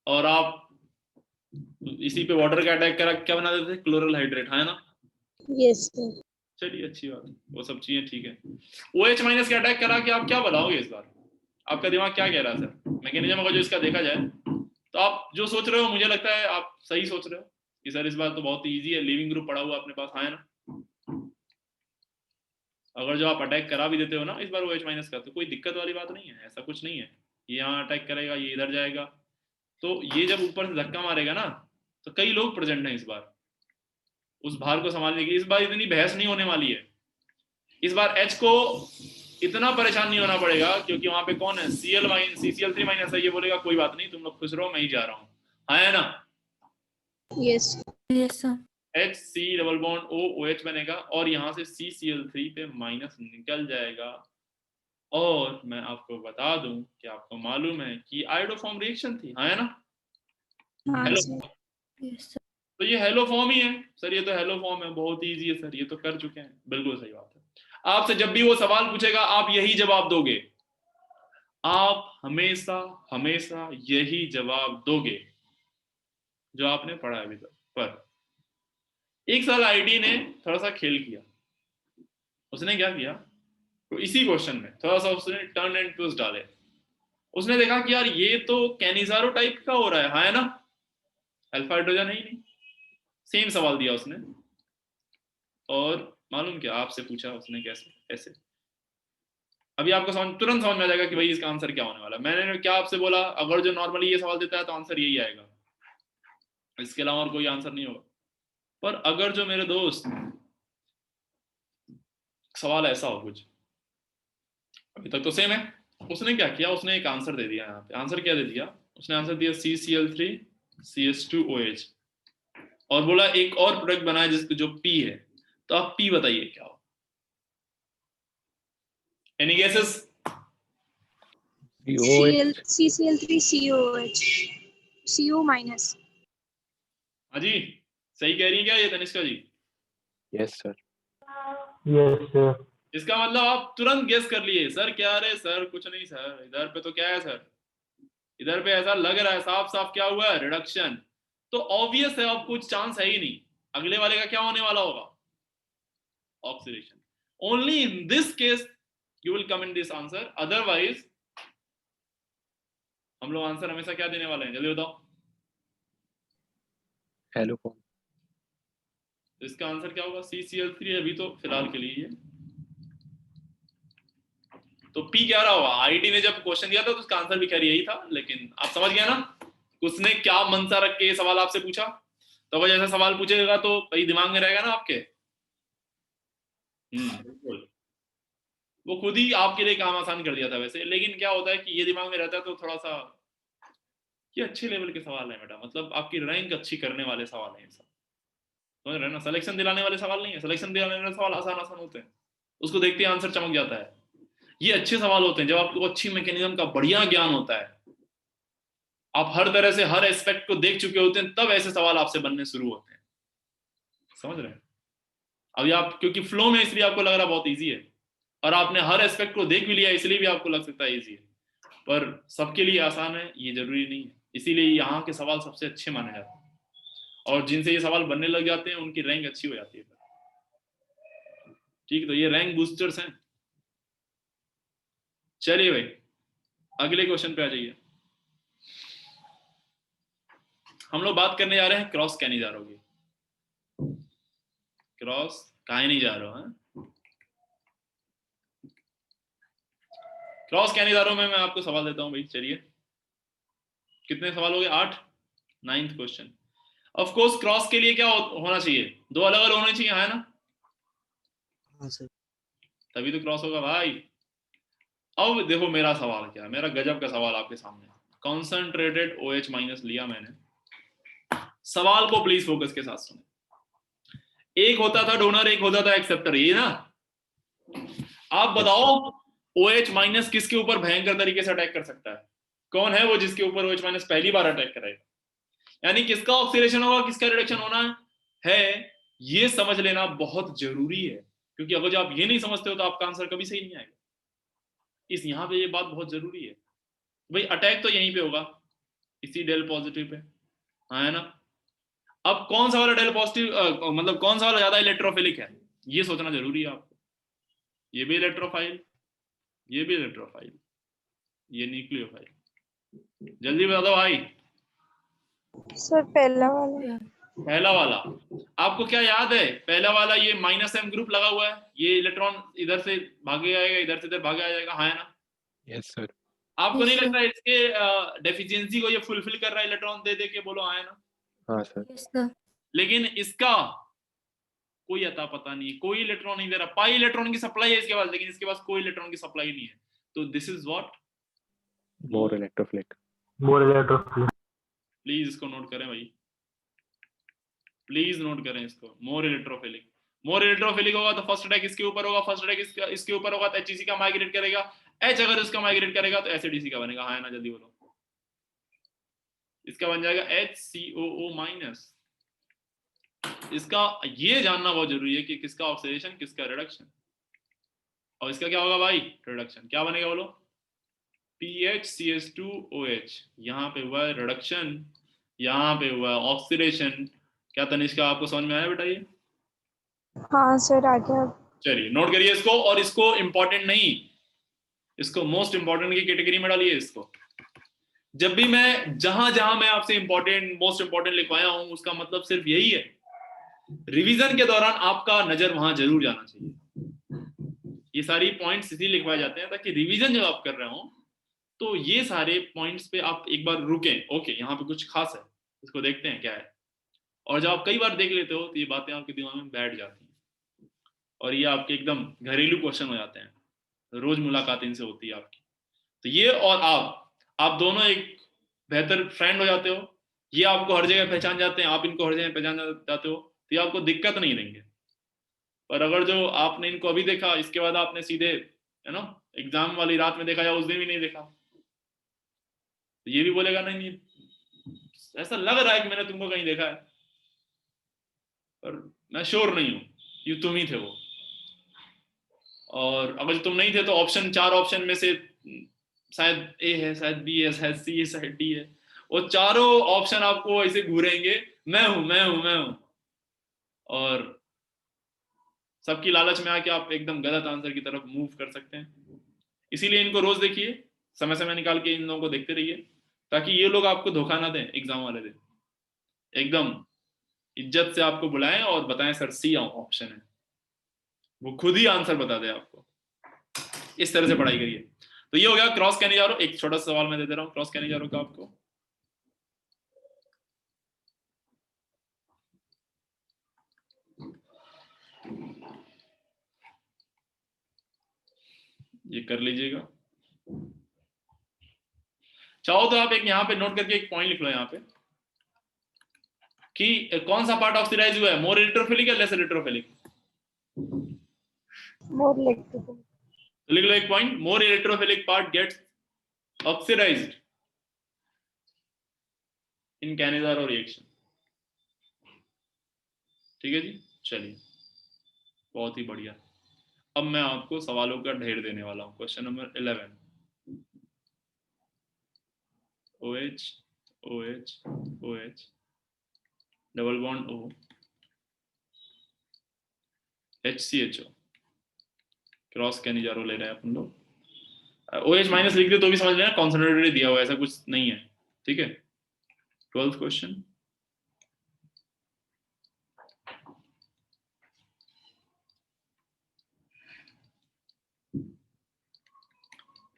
और आप इसी पे वाटर का अटैक करा क्या बना देते थे, क्लोरल हाइड्रेट, है ना? Yes sir. चलिए अच्छी बात है, वो सब चीजें ठीक है। OH माइनस का अटैक करा कि आप क्या बनाओगे इस बार? आपका दिमाग क्या कह रहा है सर? मैकेनिज्म अगर जो इसका देखा जाए तो आप जो सोच रहे हो मुझे लगता है आप सही सोच रहे हो कि सर इस बार तो बहुत ही ईजी है, लिविंग ग्रुप पड़ा हुआ अपने पास, है ना? अगर जो आप अटैक करा भी देते हो ना इस बार OH माइनस का, तो कोई दिक्कत वाली बात नहीं है, ऐसा कुछ नहीं है। ये यहाँ अटैक करेगा, ये इधर जाएगा, तो ये जब ऊपर से धक्का मारेगा ना तो कई लोग प्रेजेंट हैं इस बार उस भार को संभालने की। इस बार इतनी बहस नहीं होने वाली है, इस बार H को इतना परेशान नहीं होना पड़ेगा, क्योंकि वहां पे कौन है, CCl3 माइनस है। ये बोलेगा कोई बात नहीं, तुम लोग खुश रहो, मैं ही जा रहा हूँ, है ना? Yes yes sir. HC double bond OH बनेगा और यहाँ से CCl3 पे माइनस निकल जाएगा। और मैं आपको बता दूं कि आपको मालूम है कि आयोडोफॉर्म रिएक्शन थी, है ना? हाँ हेलो, सर। Yes sir. तो ये हेलो फॉर्म ही है सर, ये तो हेलो फॉर्म है, बहुत इजी है सर, ये तो कर चुके हैं। बिल्कुल सही बात है। आपसे जब भी वो सवाल पूछेगा आप यही जवाब दोगे, आप हमेशा हमेशा यही जवाब दोगे जो आपने पढ़ा है अभी तक। पर एक साल आईडी ने थोड़ा सा खेल किया। उसने क्या किया, तो इसी क्वेश्चन में थोड़ा सा उसने टर्न एंड ट्विस्ट डाले। उसने देखा कि यार ये तो कैनिजारो टाइप का हो रहा है ना, अल्फा हाइड्रोजन है ही नहीं। सेम सवाल दिया उसने और मालूम क्या आपसे पूछा उसने, कैसे ऐसे। अभी आपको तुरंत समझ में आ जाएगा कि भाई इसका आंसर क्या होने वाला है। मैंने क्या आपसे बोला, अगर जो नॉर्मली ये सवाल देता है तो आंसर यही आएगा, इसके अलावा और कोई आंसर नहीं होगा। पर अगर जो मेरे दोस्त सवाल ऐसा हो कुछ, अभी तक तो सेम है, उसने क्या किया, उसने एक आंसर दे दिया। यहाँ पे आंसर क्या दे दिया उसने, आंसर दिया CCl3 CH2OH और बोला एक और प्रोडक्ट बनाया जिसको जो P है। तो आप P बताइए क्या हो? Any guesses? CCl3 COH CO minus. हाँ जी, सही कह रही है क्या ये Tanishka ji? Yes sir. Yes sir. इसका मतलब आप तुरंत गेस कर लिए सर क्या रे सर, कुछ नहीं सर, इधर पे तो क्या है सर, इधर पे ऐसा लग रहा है साफ साफ क्या हुआ है, रिडक्शन। तो ऑब्वियस है, अब कुछ चांस है ही नहीं। अगले वाले का क्या होने वाला होगा, oxidation. Only in this case you will come in this answer, otherwise हम लोग आंसर हमेशा क्या देने वाले हैं, जल्दी बताओ। Hello form. तो इसका आंसर क्या होगा, CCl3 अभी तो फिलहाल के लिए। तो P क्या रहा होगा? आईडी ने जब क्वेश्चन दिया था तो उसका आंसर भी खैर यही था, लेकिन आप समझ गए ना उसने क्या मनसा रख के ये सवाल आपसे पूछा। तो अगर जैसा सवाल पूछेगा तो भाई दिमाग में रहेगा ना आपके। बिल्कुल, वो खुद ही आपके लिए काम आसान कर दिया था वैसे, लेकिन क्या होता है कि ये दिमाग में रहता है तो थोड़ा सा ये अच्छे लेवल के सवाल है बेटा, मतलब आपकी रैंक अच्छी करने वाले सवाल हैं सब, समझ रहे हैं ना? सिलेक्शन दिलाने वाले सवाल नहीं है, सिलेक्शन दिलाने वाले सवाल आसान आसान होते हैं, उसको देखते ही आंसर चमक जाता है। ये अच्छे सवाल होते हैं जब आपको अच्छी मैकेनिज्म का बढ़िया ज्ञान होता है, आप हर तरह से हर एस्पेक्ट को देख चुके होते हैं, तब ऐसे सवाल आपसे बनने शुरू होते हैं, समझ रहे हैं? अभी आप क्योंकि फ्लो में, इसलिए आपको लग रहा बहुत इजी है, और आपने हर एस्पेक्ट को देख भी लिया इसलिए भी आपको लग सकता है इजी है, पर सबके लिए आसान है ये जरूरी नहीं है। इसीलिए यहाँ के सवाल सबसे अच्छे माने जाते हैं, और जिनसे ये सवाल बनने लग जाते हैं उनकी रैंक अच्छी हो जाती है। ठीक, तो ये रैंक बूस्टर्स हैं। चलिए भाई अगले क्वेश्चन पे आ जाइए। हम लोग बात करने जा रहे हैं क्रॉस कैनिजारो की। क्रॉस काहे नहीं जा रहा है, क्रॉस कैनिजारो में मैं आपको सवाल देता हूं भाई। चलिए कितने सवाल हो गए, 8, 9th question. Of course cross के लिए क्या होना चाहिए, दो अलग अलग होने चाहिए, है ना? हाँ सर। तभी तो क्रॉस होगा भाई। अब देखो मेरा सवाल क्या है, मेरा गजब का सवाल आपके सामने। कॉन्सेंट्रेटेड OH माइनस लिया मैंने, सवाल को प्लीज फोकस के साथ सुने। एक होता था डोनर, एक होता था एक्सेप्टर, ये ना? आप बताओ OH माइनस किसके ऊपर भयंकर तरीके से अटैक कर सकता है? कौन है वो जिसके ऊपर OH माइनस पहली बार अटैक करेगा? यानी किसका ऑक्सीडेशन होगा, किसका रिडक्शन होना है, ये समझ लेना बहुत जरूरी है, क्योंकि अगर जो आप ये नहीं समझते हो तो आपका आंसर कभी सही नहीं आएगा। इस यहाँ पे ये बात बहुत जरूरी है भाई, अटैक तो यहीं पे होगा, इसी डेल पॉजिटिव पे, है ना? अब कौन सा वाला डेल पॉजिटिव, मतलब कौन सा वाला ज्यादा इलेक्ट्रोफिलिक है, ये सोचना जरूरी है आपको। ये भी इलेक्ट्रोफाइल, ये भी इलेक्ट्रोफाइल, ये न्यूक्लियोफाइल, जल्दी बता दो भाई। सर पहला वाला। पहला वाला आपको क्या याद है? पहला वाला ये -m ग्रुप लगा हुआ है, ये इलेक्ट्रॉन इधर से भागे आएगा, इधर से इधर भागे आ जाएगा, हाँ है ना? Yes sir. आपको Yes, नहीं sir. लगता इसके डेफिशिएंसी को ये फुलफिल कर रहा है इलेक्ट्रॉन दे दे के? बोलो हाँ है ना? हाँ सर। Yes, sir. लेकिन इसका कोई अता पता नहीं, कोई इलेक्ट्रॉन नहीं दे रहा। पाई इलेक्ट्रॉन की सप्लाई है इसके पास, लेकिन इसके पास कोई इलेक्ट्रॉन की सप्लाई नहीं है। तो this is what? More electrophilic. More electrophilic. Please इसको नोट करें भाई, प्लीज नोट करें इसको। मोर इलेक्ट्रोफिलिक, मोर इलेक्ट्रोफिलिक होगा तो फर्स्ट अटैक इसके ऊपर होगा, फर्स्ट अटैक इसके ऊपर होगा तो HEC का माइग्रेट करेगा, H अगर इसका माइग्रेट करेगा तो एसिड का बनेगा, हाँ है ना? जल्दी बोलो। इसका बन जाएगा HCOO-। इसका ये जानना बहुत जरूरी है कि किसका ऑक्सीडेशन किसका रिडक्शन। और इसका क्या होगा भाई? रिडक्शन। क्या बनेगा बोलो? PHCH2OH। यहाँ पे हुआ है रिडक्शन, यहाँ पे हुआ है ऑक्सीडेशन। क्या तनिष्का आपको समझ में आया बेटा ये? हाँ सर आ गया। चलिए नोट करिए इसको, और इसको इंपॉर्टेंट नहीं, इसको मोस्ट इंपॉर्टेंट की कैटेगरी में डालिए इसको। जब भी मैं जहां जहां मैं आपसे इंपॉर्टेंट मोस्ट इंपॉर्टेंट लिखवाया हूं, उसका मतलब सिर्फ यही है, रिवीजन के दौरान आपका नजर वहां जरूर जाना चाहिए। ये सारी पॉइंट्स इसीलिए लिखवाए जाते हैं ताकि रिवीजन जब आप कर रहे हो तो ये सारे पॉइंट्स पे आप एक बार रुकें, ओके यहाँ पे कुछ खास है, इसको देखते हैं क्या है। और जब आप कई बार देख लेते हो तो ये बातें आपके दिमाग में बैठ जाती हैं और ये आपके एकदम घरेलू क्वेश्चन हो जाते हैं, रोज मुलाकात इनसे होती है आपकी। तो ये और आप दोनों एक बेहतर फ्रेंड हो जाते हो, ये आपको हर जगह पहचान जाते हैं, आप इनको हर जगह पहचान जाते हो, तो ये आपको दिक्कत नहीं देंगे। पर अगर जो आपने इनको अभी देखा, इसके बाद आपने सीधे है ना एग्जाम वाली रात में देखा या उस दिन भी नहीं देखा, तो ये भी बोलेगा नहीं नहीं ऐसा लग रहा है कि मैंने तुमको कहीं देखा है, पर मैं श्योर नहीं हूं कि तुम ही थे वो। और अगर तुम नहीं थे तो ऑप्शन 4 ऑप्शन में से शायद ए है, शायद बी है, शायद सी है, शायद डी है। वो चारों ऑप्शन आपको ऐसे घूरेंगे, मैं हूं मैं हूं मैं हूं, और सबकी लालच में आके आप एकदम गलत आंसर की तरफ मूव कर सकते हैं। इसीलिए इनको रोज देखिए, समय समय निकाल के इन लोगों को देखते रहिए, ताकि ये लोग आपको धोखा ना दें एग्जाम वाले दिन। एकदम इज्जत से आपको बुलाएं और बताएं सर सी ऑप्शन है, वो खुद ही आंसर बता दे आपको। इस तरह से पढ़ाई करिए। तो ये हो गया क्रॉस कैनिजारो। एक छोटा सा सवाल मैं दे दे रहा हूँ क्रॉस कैनिजारो का आपको। ये कर लीजिएगा, चाहो तो आप एक यहाँ पे नोट करके एक पॉइंट लिख लो यहाँ पे कि कौन सा पार्ट ऑक्सीडाइज हुआ है, मोर इलेक्ट्रोफिलिक या लेस इलेक्ट्रोफिलिक? मोर इलेक्ट्रोफिलिक। तो लिख लो एक पॉइंट, मोर इलेक्ट्रोफिलिक पार्ट गेट्स ऑक्सीडाइज्ड इन कैनिजारो रिएक्शन। ठीक है जी, चलिए बहुत ही बढ़िया। अब मैं आपको सवालों का ढेर देने वाला हूं। Question number 11, OH OH OH double bond O HCHO cross Cannizzaro ले रहे हैं अपन लोग। OH माइनस लिख दे तो भी समझ लेना कॉन्सनट्रेटेड दिया हुआ है, ऐसा कुछ नहीं है। ठीक है, 12th question,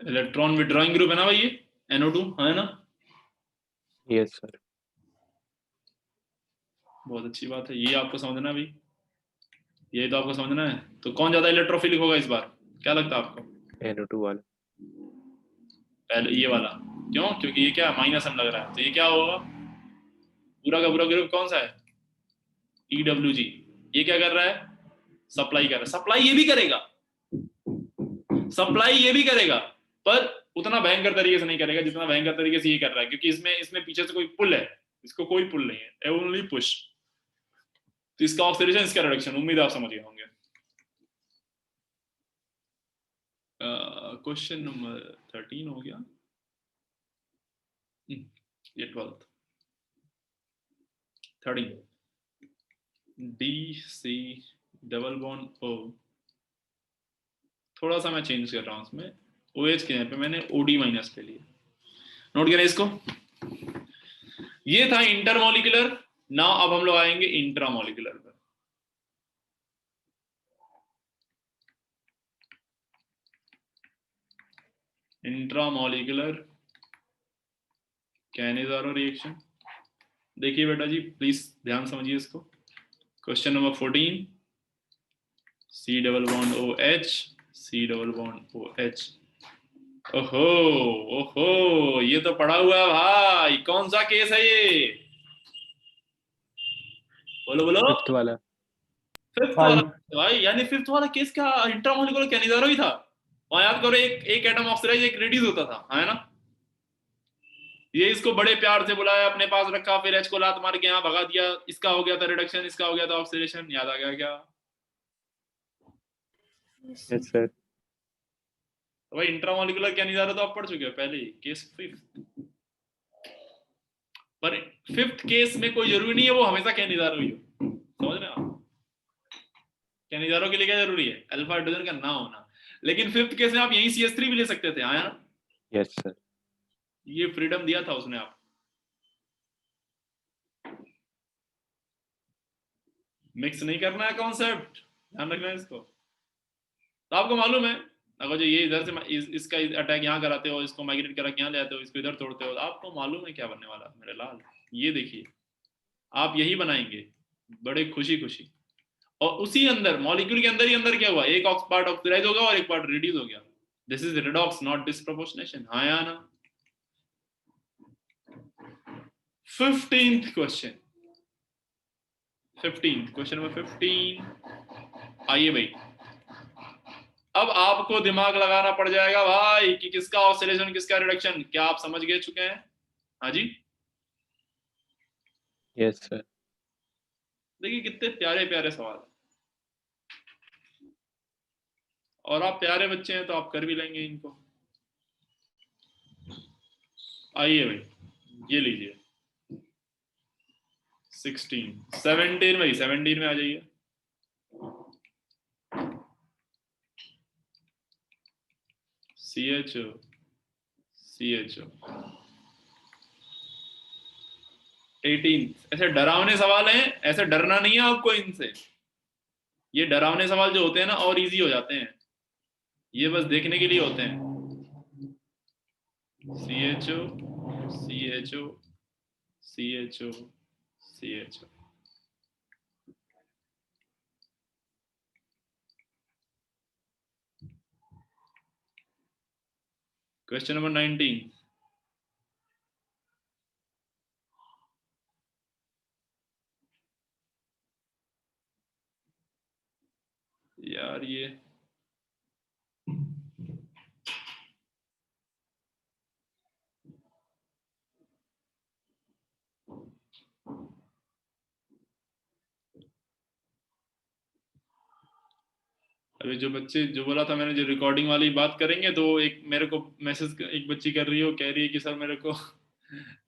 electron withdrawing group है ना भाई ये, NO2 है ना? Yes sir. बहुत अच्छी बात है, ये आपको समझना है भाई, ये तो आपको समझना है। तो कौन ज्यादा इलेक्ट्रोफिलिक होगा इस बार, क्या लगता है आपको? NO2 वाला। पहले ये वाला, क्यों? क्योंकि ये क्या -m लग रहा है, तो ये क्या होगा? पूरा का पूरा ग्रुप कौन सा है? EWG। ये क्या कर रहा है? सप्लाई कर रहा है। सप्लाई ये भी करेगा, सप्लाई ये भी करेगा, पर उतना भयंकर तरीके से नहीं करेगा जितना भयंकर तरीके से ये कर रहा है, क्योंकि इसमें पीछे से कोई पुल है, इसको कोई पुल नहीं है, ओनली पुश। तो इसका ऑक्सीडेशन, इसका रिडक्शन, उम्मीद आप समझ गए होंगे। क्वेश्चन नंबर 13 हो गया, ये 12th 13 DC double bond O। थोड़ा सा मैं चेंज कर रहा हूं इसमें, OH के यहाँ पे मैंने OD माइनस ले लिया। नोट करें इसको। ये था इंटरमोलिकुलर। नाउ अब हम लोग आएंगे इंट्रामोलिकुलर पर। Intramolecular Cannizzaro reaction. देखिए बेटा जी, प्लीज ध्यान समझिए इसको। Question number 14, C double bond OH, C double bond OH। ओहो ओहो, ये तो पढ़ा हुआ है भाई। कौन सा केस है ये? बोलो बोलो। फिफ्थ वाला। फिफ्थ वाला भाई, यानी फिफ्थ वाला केस का इंट्रामोलिकुलर कैनिज़ारो ही था। और याद करो, एक एटम ऑक्सीडाइज, एक रिड्यूस होता था, है ना? ये इसको बड़े प्यार से बुलाया, अपने पास रखा, फिर H को लात मार के यहाँ भगा दिया। इसका हो गया था रिडक्शन, इसका हो गया था ऑक्सीडेशन। याद आ गया क्या? Yes sir. तो भाई इंट्रामोलिकुलर कैनिज़ारो तो आप पढ़ चुके हो पहले ही, केस फिफ्थ। पर फिफ्थ केस में कोई जरूरी नहीं है वो हमेशा कैनिज़ारो ही हो, समझ रहे हो आप? कैनिज़ारो के लिए क्या जरूरी है? अल्फा हाइड्रोजन का ना होना। लेकिन फिफ्थ केस में आप यही CH3 भी ले सकते थे, आया ना? Yes sir. ये फ्रीडम दिया था उसने आप। मिक्स नहीं करना है कॉन्सेप्ट, ध्यान रखना है इसको। तो आपको मालूम है, अगर जो ये इधर से इसका अटैक यहाँ कराते हो, इसको माइग्रेट करा के यहाँ ले आते हो, इसको इधर तोड़ते हो, आपको मालूम है क्या बनने वाला मेरे लाल? ये देखिए, आप यही बनाएंगे बड़े खुशी खुशी। और उसी अंदर, मॉलिक्यूल के अंदर ही अंदर क्या हुआ, एक पार्ट ऑक्सीडाइज होगा और एक पार्ट रिड्यूस हो गया। This is redox, not disproportionation. हाँ या ना? 15th question, 15 question number 15। आइए भाई, अब आपको दिमाग लगाना पड़ जाएगा भाई कि किसका ऑक्सीडेशन किसका रिडक्शन। क्या आप समझ गए चुके हैं? हाँ जी। Yes sir. देखिए कितने प्यारे प्यारे सवाल, और आप प्यारे बच्चे हैं तो आप कर भी लेंगे इनको। आइए भाई, ये लीजिए 16, 17 भाई, 17 में आ जाइए। CHO CHO 18। ऐसे डरावने सवाल हैं, ऐसे डरना नहीं है आपको इनसे। ये डरावने सवाल जो होते हैं ना, और इजी हो जाते हैं। ये बस देखने के लिए होते हैं। CHO CHO CHO CHO। Question number 19। यार ये अभी जो बच्चे, जो बोला था मैंने, जो रिकॉर्डिंग वाली बात करेंगे, तो एक मेरे को मैसेज एक बच्ची कर रही है, वो कह रही है कि सर मेरे को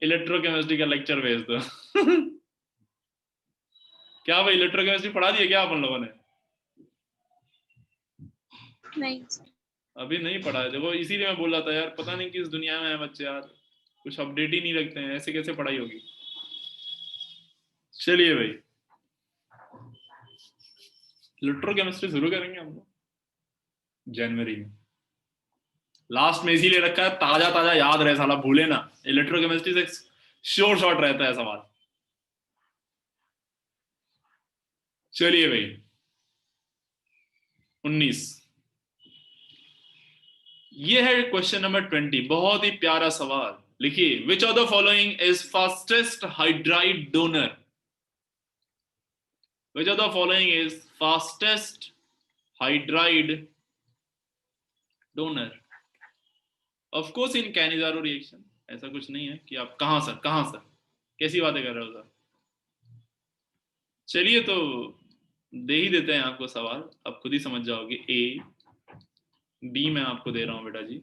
इलेक्ट्रोकेमिस्ट्री का लेक्चर भेज दो। क्या भाई, इलेक्ट्रोकेमिस्ट्री पढ़ा दिया क्या अपन लोगों ने? नहीं अभी नहीं पढ़ा है। देखो इसीलिए मैं बोल रहा था यार, पता नहीं किस दुनिया में है बच्चे यार, कुछ अपडेट ही नहीं रखते हैं। ऐसे कैसे पढ़ाई होगी? चलिए भाई, इलेक्ट्रोकेमिस्ट्री शुरू करेंगे हम लोग जनवरी में। लास्ट में इसीलिए रखा है, ताजा ताजा याद रहे, साला भूले ना। इलेक्ट्रोकेमिस्ट्री से श्योर शॉट रहता है सवाल। चलिए भाई 19, ये है क्वेश्चन नंबर 20। बहुत ही प्यारा सवाल। लिखिए, which of the following is fastest hydride donor? Which of the following is fastest hydride donor? Of course in Cannizzaro reaction. ऐसा कुछ नहीं है कि आप कहां सर कैसी बातें कर रहे हो सर। चलिए तो दे ही देते हैं आपको सवाल, अब खुद ही समझ जाओगे। A B मैं आपको दे रहा हूं बेटा जी,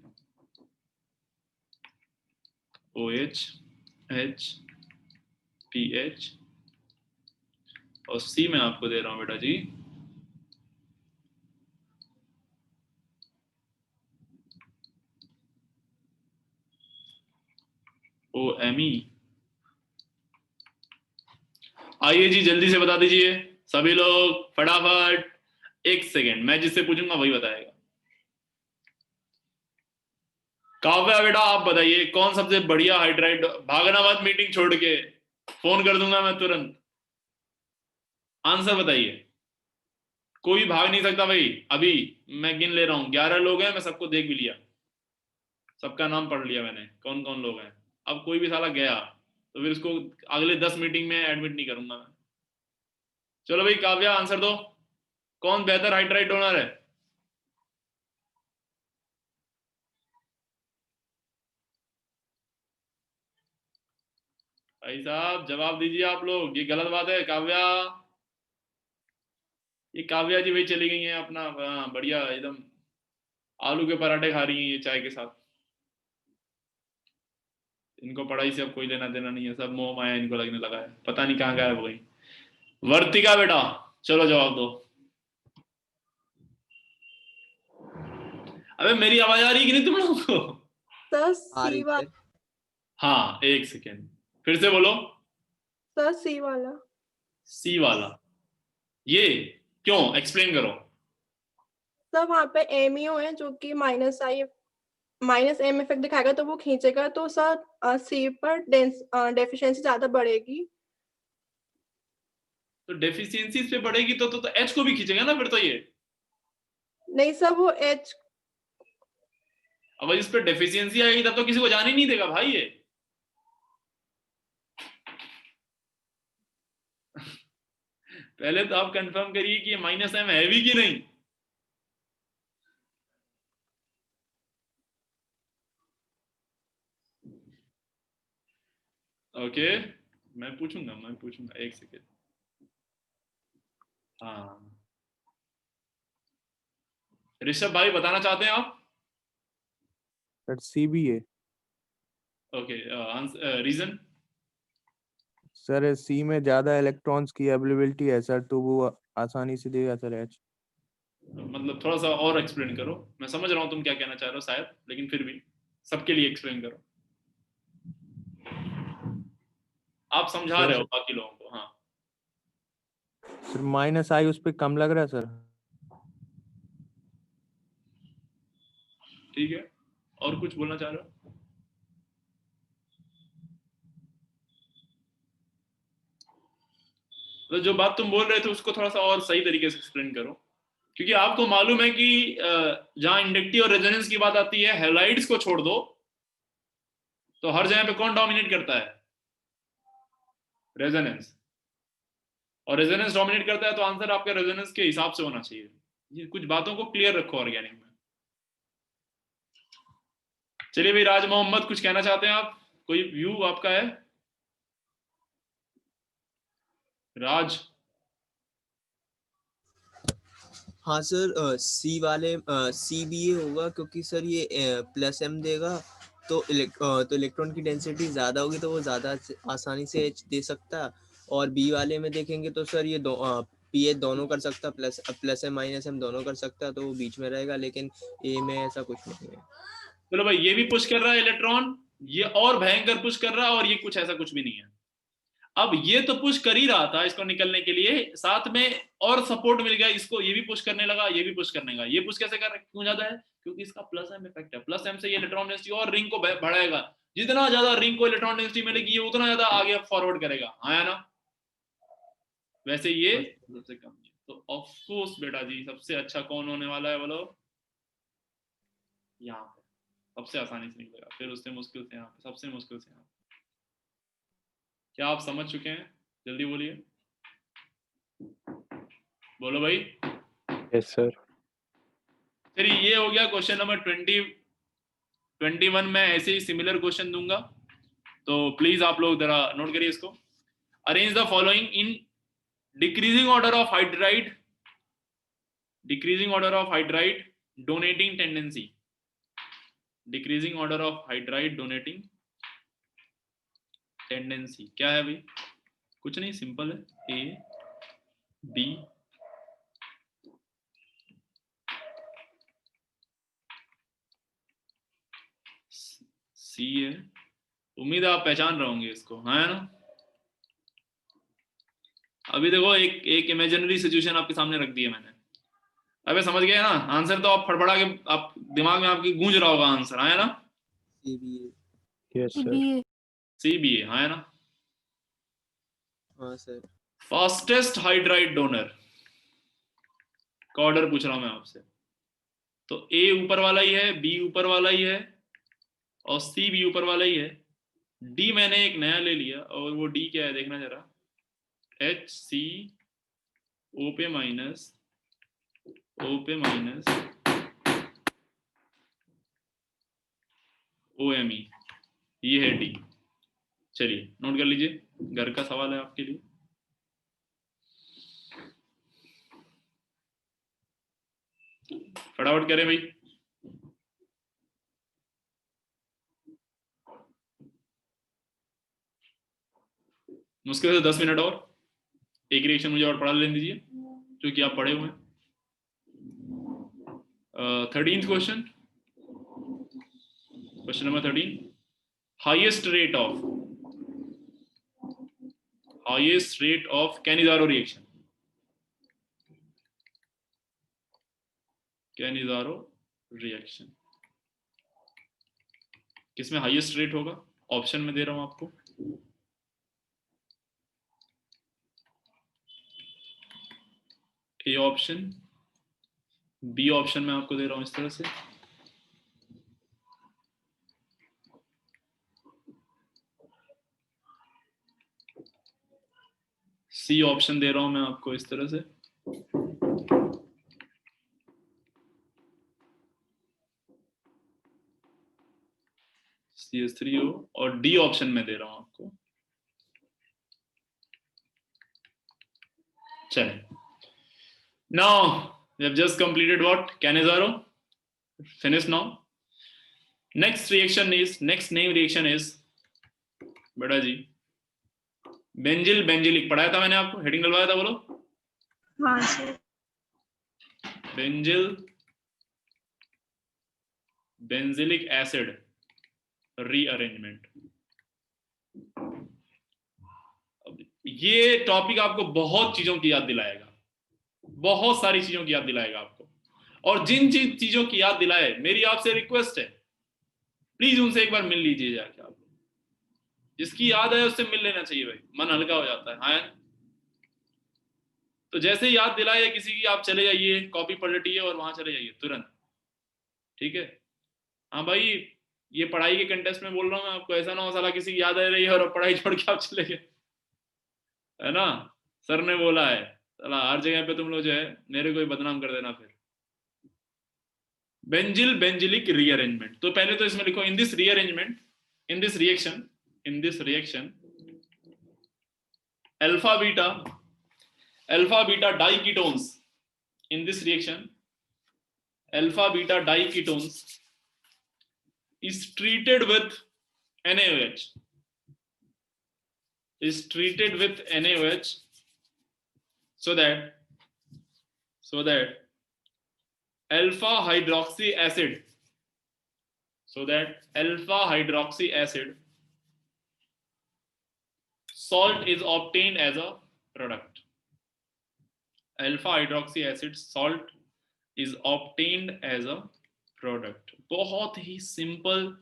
OH H PH, और C मैं आपको दे रहा हूं बेटा जी ओ एम ई। आइए जी जल्दी से बता दीजिए सभी लोग फटाफट। 1 सेकेंड, मैं जिससे पूछूंगा वही बताएगा। काव्या बेटा आप बताइए कौन सबसे बढ़िया हाइड्राइड। भागना मत मीटिंग छोड़ के, फोन कर दूंगा मैं तुरंत। आंसर बताइए। कोई भाग नहीं सकता भाई। अभी मैं गिन ले रहा हूं, 11 लोग हैं, मैं सबको देख भी लिया, सबका नाम पढ़ लिया मैंने कौन कौन लोग हैं। अब कोई भी साला गया तो फिर उसको अगले 10 मीटिंग में एडमिट नहीं करूंगा मैं। चलो भाई काव्या आंसर दो, कौन बेहतर हाइड्राइड डोनर है। भाई साहब जवाब दीजिए आप लोग, ये गलत बात है। काव्या, ये काव्या जी वही चली गई हैं अपना, हाँ, बढ़िया एकदम आलू के पराठे खा रही हैं ये चाय के साथ। इनको पढ़ाई से अब कोई लेना देना नहीं है, सब मोह माया इनको लगने लगा है, पता नहीं कहाँ गायब हो गई। वर्तिका बेटा चलो जवाब दो। अबे मेरी आवाज आ रही है कि नहीं तुम लोगों को? सर आ रही सी वाला। है। हाँ 1 सेकेंड, फिर से बोलो। सर सी वाला। सी वाला, ये क्यों, एक्सप्लेन करो। सर वहाँ पे एमईओ है जो कि माइनस एम इफेक्ट दिखाएगा तो वो खींचेगा, तो सर सी पर डेफिशिएंसी ज्यादा बढ़ेगी। तो डेफिशिएंसी पे बढ़ेगी तो एच को भी खींचेगा ना फिर तो ये। नहीं सर वो एच। अब इस पे डेफिशिएंसी आएगी तब तो किसी को जाने ही नहीं देगा भाई ये। पहले तो आप कंफर्म करिए कि ये माइनस एम है भी कि नहीं। ओके मैं पूछूंगा 1 सेकेंड। हाँ ऋषभ भाई बताना चाहते हैं आप? Sir CBA। Okay reason? Sir C में ज्यादा इलेक्ट्रॉन्स की अवेलेबिलिटी है सर, तो वो आसानी से देगा सर एच। मतलब थोड़ा सा और एक्सप्लेन करो, मैं समझ रहा हूँ तुम क्या कहना चाह रहे हो शायद, लेकिन फिर भी सबके लिए एक्सप्लेन करो। आप समझा रहे हो बाकी लोगों को। हाँ सर -I उस पर कम लग रहा है सर। ठीक है, और कुछ बोलना चाह रहे हो? तो जो बात तुम बोल रहे थे उसको थोड़ा सा और सही तरीके से एक्सप्लेन करो, क्योंकि आपको मालूम है कि जहां इंडक्टिव और रेजोनेंस की बात आती है, हैलाइड्स को छोड़ दो तो हर जगह पे कौन डोमिनेट करता है? रेजोनेंस। और रेजोनेंस डोमिनेट करता है तो आंसर आपका रेजोनेंस के हिसाब से होना चाहिए। ये कुछ बातों को क्लियर रखो ऑर्गेनिक में। चलिए भाई राज मोहम्मद कुछ कहना चाहते हैं आप, कोई व्यू आपका है? राज। हाँ सर, सी वाले CBA होगा क्योंकि सर ये +m देगा तो इलेक्ट्रॉन की डेंसिटी ज़्यादा होगी तो वो ज़्यादा आसानी से H दे सकता है। और बी वाले में देखेंगे तो सर ये PH दोनों कर सकता, +m -m दोनों कर सकता, तो वो बीच में रहेगा, लेकिन ए में ऐसा कुछ नहीं है। चलो भाई ये भी पुश कर रहा है इलेक्ट्रॉन, ये और भयंकर पुश कर रहा है, और ये कुछ ऐसा कुछ भी नहीं है। अब ये तो पुश कर ही रहा था इसको निकलने के लिए, साथ में और सपोर्ट मिल गया इसको, ये भी पुश करने लगा, ये भी पुश करने लगा। ये पुश कैसे कर क्यों ज्यादा है? क्योंकि इसका +m इफेक्ट है। +m से ये इलेक्ट्रॉन डेंसिटी और रिंग को बढ़ाएगा। जितना ज्यादा रिंग को इलेक्ट्रॉन डेंसिटी मिलेगी ये उतना ज्यादा आगे फॉरवर्ड करेगा, आया ना? वैसे ये सबसे कम है। तो ऑफकोर्स बेटा जी सबसे अच्छा कौन होने वाला है बोलो? यहाँ पे सबसे आसानी से निकलेगा, फिर उससे मुश्किल से यहाँ पे, सबसे मुश्किल से यहाँ पे। क्या आप समझ चुके हैं? जल्दी बोलिए, बोलो भाई। Yes sir. चलिए ये हो गया क्वेश्चन नंबर 21 में ऐसे ही सिमिलर क्वेश्चन दूंगा, तो प्लीज आप लोग जरा नोट करिए इसको। Arrange the following in decreasing order of hydride donating tendency. Decreasing order of hydride donating tendency क्या है भाई? कुछ नहीं, सिंपल है, A B C है, उम्मीद है आप पहचान रहे होंगे इसको, है ना? अभी देखो एक इमेजिनरी सिचुएशन आपके सामने रख दी है मैंने। अबे समझ गए ना? आंसर तो आप फड़फड़ा के आप दिमाग में आपके गूंज रहा होगा आंसर, है ना? CBA। Yes sir. CBA, है ना? हाँ सर। फास्टेस्ट हाइड्राइड डोनर का ऑर्डर पूछ रहा हूं मैं आपसे। तो A ऊपर वाला ही है, B ऊपर वाला ही है और C भी ऊपर वाला ही है। D मैंने एक नया ले लिया और वो D क्या है देखना जरा। HCO पे माइनस O पे माइनस OMe, ये है D। चलिए नोट कर लीजिए, घर का सवाल है आपके लिए। फटाफट करें भाई। मुश्किल से 10 मिनट और, एक रिएक्शन मुझे और पढ़ा लेने दीजिए क्योंकआप पढ़े हुए हैं। 13th question, question number 13, highest rate of Cannizzaro reaction. Cannizzaro reaction किसमें हाईएस्ट रेट होगा? ऑप्शन में दे रहा हूं आपको। ए ऑप्शन, बी ऑप्शन में आपको दे रहा हूं इस तरह से, सी ऑप्शन दे रहा हूं मैं आपको इस तरह से, CH3O, और डी ऑप्शन में दे रहा हूं आपको। चले, now we have just completed what? Cannizzaro, finished now. Next name reaction is बेटा जी बेंजिलिक पढ़ाया था मैंने आपको, हेडिंग डलवाया था, बोलो। हाँ सर। Benzylic acid rearrangement. ये टॉपिक आपको बहुत चीजों की याद दिलाएगा, बहुत सारी चीजों की याद दिलाएगा आपको। और जिन चीजों की याद दिलाए, मेरी आपसे रिक्वेस्ट है प्लीज उनसे एक बार मिल लीजिए जाके। आप जिसकी याद है उससे मिल लेना चाहिए भाई, मन हल्का हो जाता है। हाँ, तो जैसे ही याद दिलाए किसी की, आप चले जाइए, कॉपी पलटिए और वहां चले जाइए तुरंत, ठीक है? हाँ भाई, ये पढ़ाई के कंटेस्ट में बोल रहा हूँ मैं आपको, ऐसा ना हो साला किसी की याद आ रही है और पढ़ाई छोड़ के आप चले गए, है ना? सर ने बोला है साला हर जगह पे तुम लोग जो है मेरे को ही बदनाम कर देना फिर। बेंजिलिक रीअरेंजमेंट, तो पहले तो इसमें लिखो in this reaction alpha beta diketones, in this reaction alpha beta diketones is treated with NaOH, so that alpha hydroxy acid salt is obtained as a product. Alpha hydroxy acid salt is obtained as a product. बहुत ही सिंपल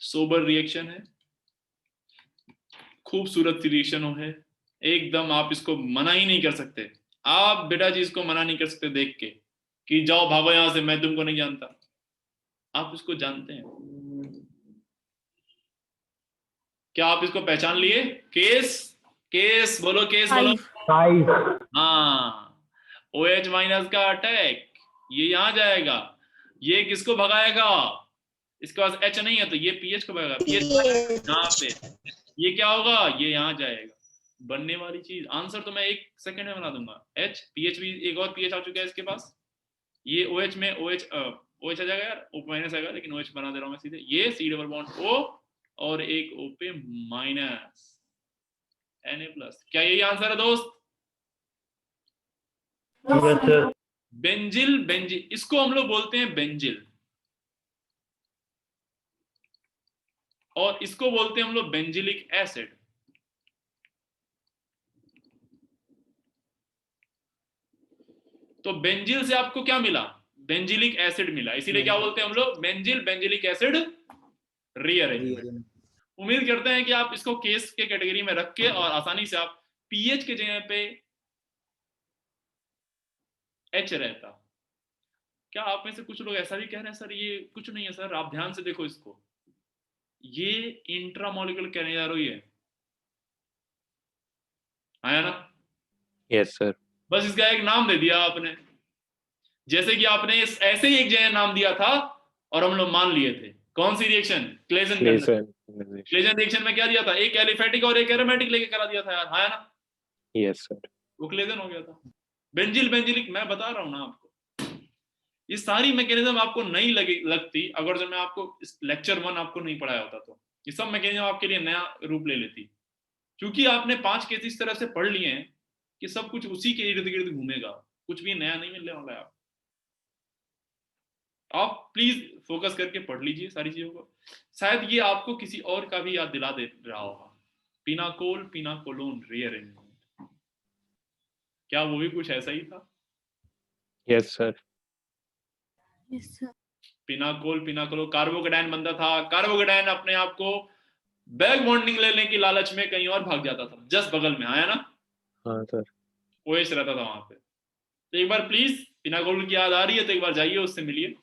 सोबर रिएक्शन है, खूबसूरत सी रिएक्शन है एकदम। आप इसको मना ही नहीं कर सकते, आप बेटा जी इसको मना नहीं कर सकते देख के कि जाओ भागो यहां से, मैं तुमको नहीं जानता। आप इसको जानते हैं क्या? आप इसको पहचान लिए? केस बोलो, केस बोलो। हाँ, OH माइनस का अटैक, ये यहां जाएगा, ये किसको भगाएगा? इसके पास H नहीं है तो ये PH को भगाएगा, PH यहाँ पे, ये क्या होगा? ये यहां जाएगा। बनने वाली चीज, आंसर तो मैं 1 सेकंड में बना दूंगा। H, PH भी, एक और PH आ चुका है इसके पास, ये OH में OH आ जाएगा यार, O माइनस आएगा, लेकिन OH बना दे रहा हूं मैं सीधे। ये C डबल बॉन्ड O और एक O पे माइनस Na प्लस। क्या यही आंसर है दोस्त? बेंजिल, इसको हम लोग बोलते हैं बेंजिल। और इसको बोलते हैं हम लोग बेंजिलिक एसिड। तो बेंजिल से आपको क्या मिला? बेंजिलिक एसिड मिला, इसीलिए क्या बोलते हैं हम लोग? Benzyl benzylic acid rearrangement. उम्मीद करते हैं कि आप इसको केस के कैटेगरी में रख के और आसानी से आप पीएच के जगह पे एच रहता। क्या आप में से कुछ लोग ऐसा भी कह रहे हैं सर ये कुछ नहीं है सर, आप ध्यान से देखो इसको, ये इंट्रामोलिकुलर कैनेजारो ही है, आया ना? Yes sir. बस इसका एक नाम दे दिया आपने, जैसे कि आपने ऐसे ही एक जगह नाम दिया था और हम लोग मान लिए थे। कौन सी रिएक्शन? क्लेजन रिएक्शन में क्या दिया था? एक एलिफेटिक और एक एरोमेटिक लेके करा दिया था यार, आया ना? Yes sir. वो क्लेजन हो गया था। बेंजिल बेंजिलिक मैं बता रहा हूं ना आपको, ये सारी मैकेनिज्म आपको नहीं लगती अगर जब मैं आपको लेक्चर 1 आपको नहीं पढ़ाया होता तो ये सब मैकेनिज्म आपके लिए नया रूप ले लेती, क्योंकि आपने 5 केस इस तरह से पढ़ लिए हैं कि सब कुछ उसी के इर्द गिर्द घूमेगा, कुछ भी नया नहीं मिलने वाला है। आप प्लीज फोकस करके पढ़ लीजिए सारी चीजों को, शायद ये आपको किसी और का भी याद दिला दे रहा होगा। पिनाकोल पिनाकोलोन रीअरेंजमेंट, क्या वो भी कुछ ऐसा ही था? Yes sir. पिनाकोल पिनाकोलो कार्बोकेटायन बनता था, कार्बोकेटायन अपने आप को बैक बॉन्डिंग लेने की लालच में कहीं और भाग जाता था, जस्ट बगल में, आया ना? हाँ सर। ओएच रहता था वहां पे। तो एक बार प्लीज पिनाकोल की याद आ रही है तो एक बार जाइए उससे मिलिए,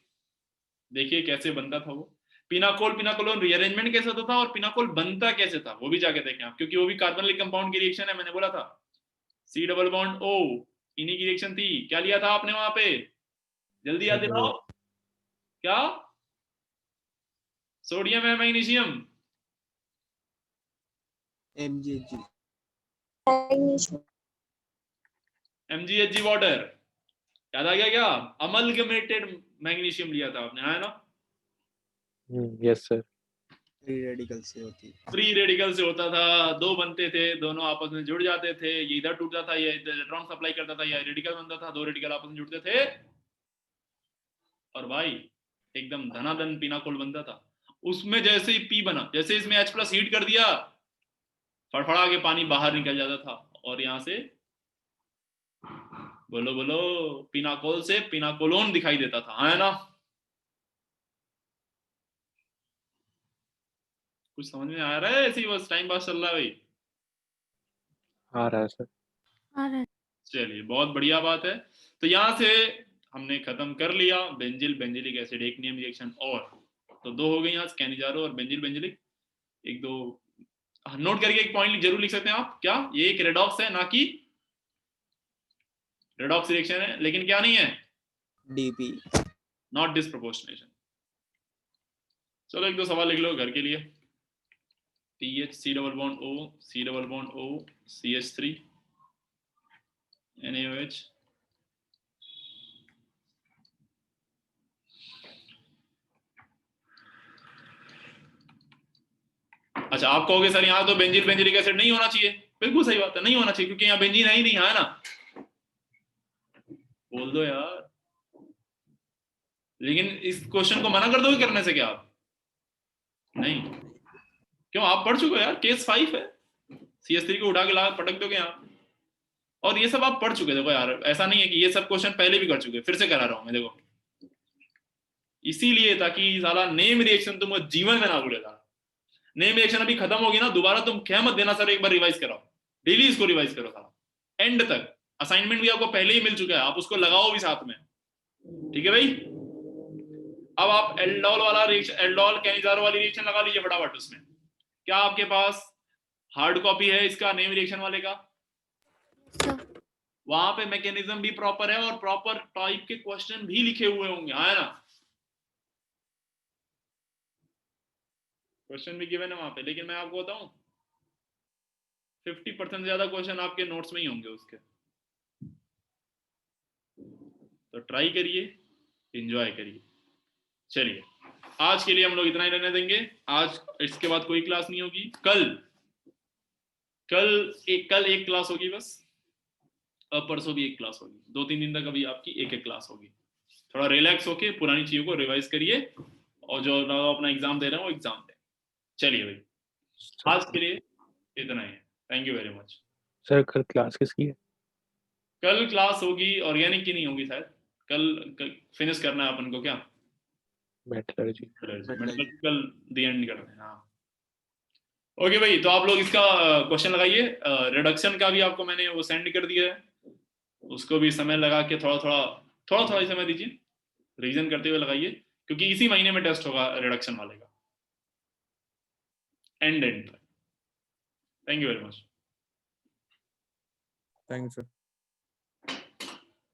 देखिए कैसे बनता था वो। पिनाकोल पिनाकोलोन रीअरेंजमेंट कैसे होता था और पिनाकोल बनता कैसे था वो भी जाके देखें आप, क्योंकि वो भी कार्बोनिक कंपाउंड की रिएक्शन है। मैंने बोला था C डबल बॉन्ड O, इन्हीं की रिएक्शन थी। क्या लिया था आपने वहां पे? जल्दी याद दिलाओ, क्या? सोडियम है मैग्नीशियम? MgHg वाटर, याद आ गया क्या? अमलगमेटेड मैग्नीशियम लिया था आपने, आया ना? Yes sir. फ्री रेडिकल से होता था, 2 बनते थे, दोनों आपस में जुड़ जाते थे, ये इधर टूटता था, ये इलेक्ट्रॉन सप्लाई करता था, या रेडिकल बनता था, 2 रेडिकल आपस में जुड़ते थे और भाई एकदम धनाधन पिनाकोल बनता था। उसमें जैसे ही P बना, जैसे इसमें H+ हीट कर दिया, फड़फड़ा के पानी बाहर निकल जाता था और यहां से बोलो बोलो पिनाकोल से पिनाकोलोन दिखाई देता था, है ना? कुछ समझ में आ रहा है? ऐसे ही बस टाइम पास चल रहा है भाई? आ रहा है सर। आ रहा है। चलिए बहुत बढ़िया बात है। तो यहाँ से हमने खत्म कर लिया बेंजिल बेंजिलिक एसिड एक नियम रिएक्शन, और तो 2 हो गई यहाँ, कैनिजारो और बेंजिल बेंजिलिक। 1-2 नोट करके एक पॉइंट जरूर लिख सकते हैं आप, क्या ये एक रेडॉक्स है, ना कि रेडॉक्स रिएक्शन है, लेकिन क्या नहीं है? DP, not disproportionation. चलो 1-2 सवाल लिख लो घर के लिए। PH C double bond O C double bond O CH3 NaOH। अच्छा आप कहोगे सर यहाँ तो बेंजीन बेंजिलिक एसिड नहीं होना चाहिए, बिल्कुल सही बात है, नहीं होना चाहिए क्योंकि यहाँ बेंजीन है ही नहीं, है ना? बोल दो यार। लेकिन इस क्वेश्चन को मना कर दोगे करने से क्या आप? नहीं, क्यों? आप पढ़ चुके हो यार, केस 5 है, CH3 को उठा के ला पटक दोगे आप, और ये सब आप पढ़ चुके। देखो यार ऐसा नहीं है कि ये सब क्वेश्चन पहले भी कर चुके, फिर से करा रहा हूं मैं, देखो इसीलिए ताकि साला नेम रिएक्शन तुम जीवन में ना भूलेगा। नेम रिएक्शन अभी खत्म होगी ना, दोबारा तुम क्या मत देना सर एक बार रिवाइज कराओ, डेली इसको रिवाइज करो सारा एंड तक। असाइनमेंट भी आपको पहले ही मिल चुका है, आप उसको लगाओ भी साथ में, ठीक है भाई? अब आप एल्डोल वाला रिएक्शन, एल्डोल कैनिजारो वाली रिएक्शन लगा लीजिए फटाफट। उसमें क्या आपके पास हार्ड कॉपी है इसका नेम रिएक्शन वाले का? वहां पे मैकेनिज्म भी प्रॉपर है और प्रॉपर टाइप के क्वेश्चन भी लिखे हुए होंगे, है ना? क्वेश्चन भी गिवन है वहां पे, लेकिन मैं आपको बताऊं 50% से ज्यादा क्वेश्चन आपके नोट्स में ही होंगे उसके। तो ट्राई करिए, एंजॉय करिए। चलिए आज के लिए हम लोग इतना ही रहने देंगे। आज इसके बाद कोई क्लास नहीं होगी। कल एक क्लास होगी बस, और परसों भी एक क्लास होगी। 2-3 दिन तक अभी आपकी एक क्लास होगी। थोड़ा रिलैक्स होके पुरानी चीजों को रिवाइज करिए और जो अपना एग्जाम दे रहे हो वो एग्जाम दें। चलिए भाई आज के लिए इतना ही है। Thank you very much. Sir कल क्लास किसकी है? कल क्लास होगी, ऑर्गेनिक की नहीं होगी शायद। कल फिनिश करना है अपन को क्या, मेटलर्जी। कल दी एंड करना है। हाँ ओके भाई, तो आप लोग इसका क्वेश्चन लगाइए। रिडक्शन का भी आपको मैंने वो सेंड कर दिया है, उसको भी समय लगा के थोड़ा थोड़ा ही समय दीजिए, रीजन करते हुए लगाइए, क्योंकि इसी महीने में टेस्ट होगा रिडक्शन वाले का, and. Thank you very much. Thank you sir.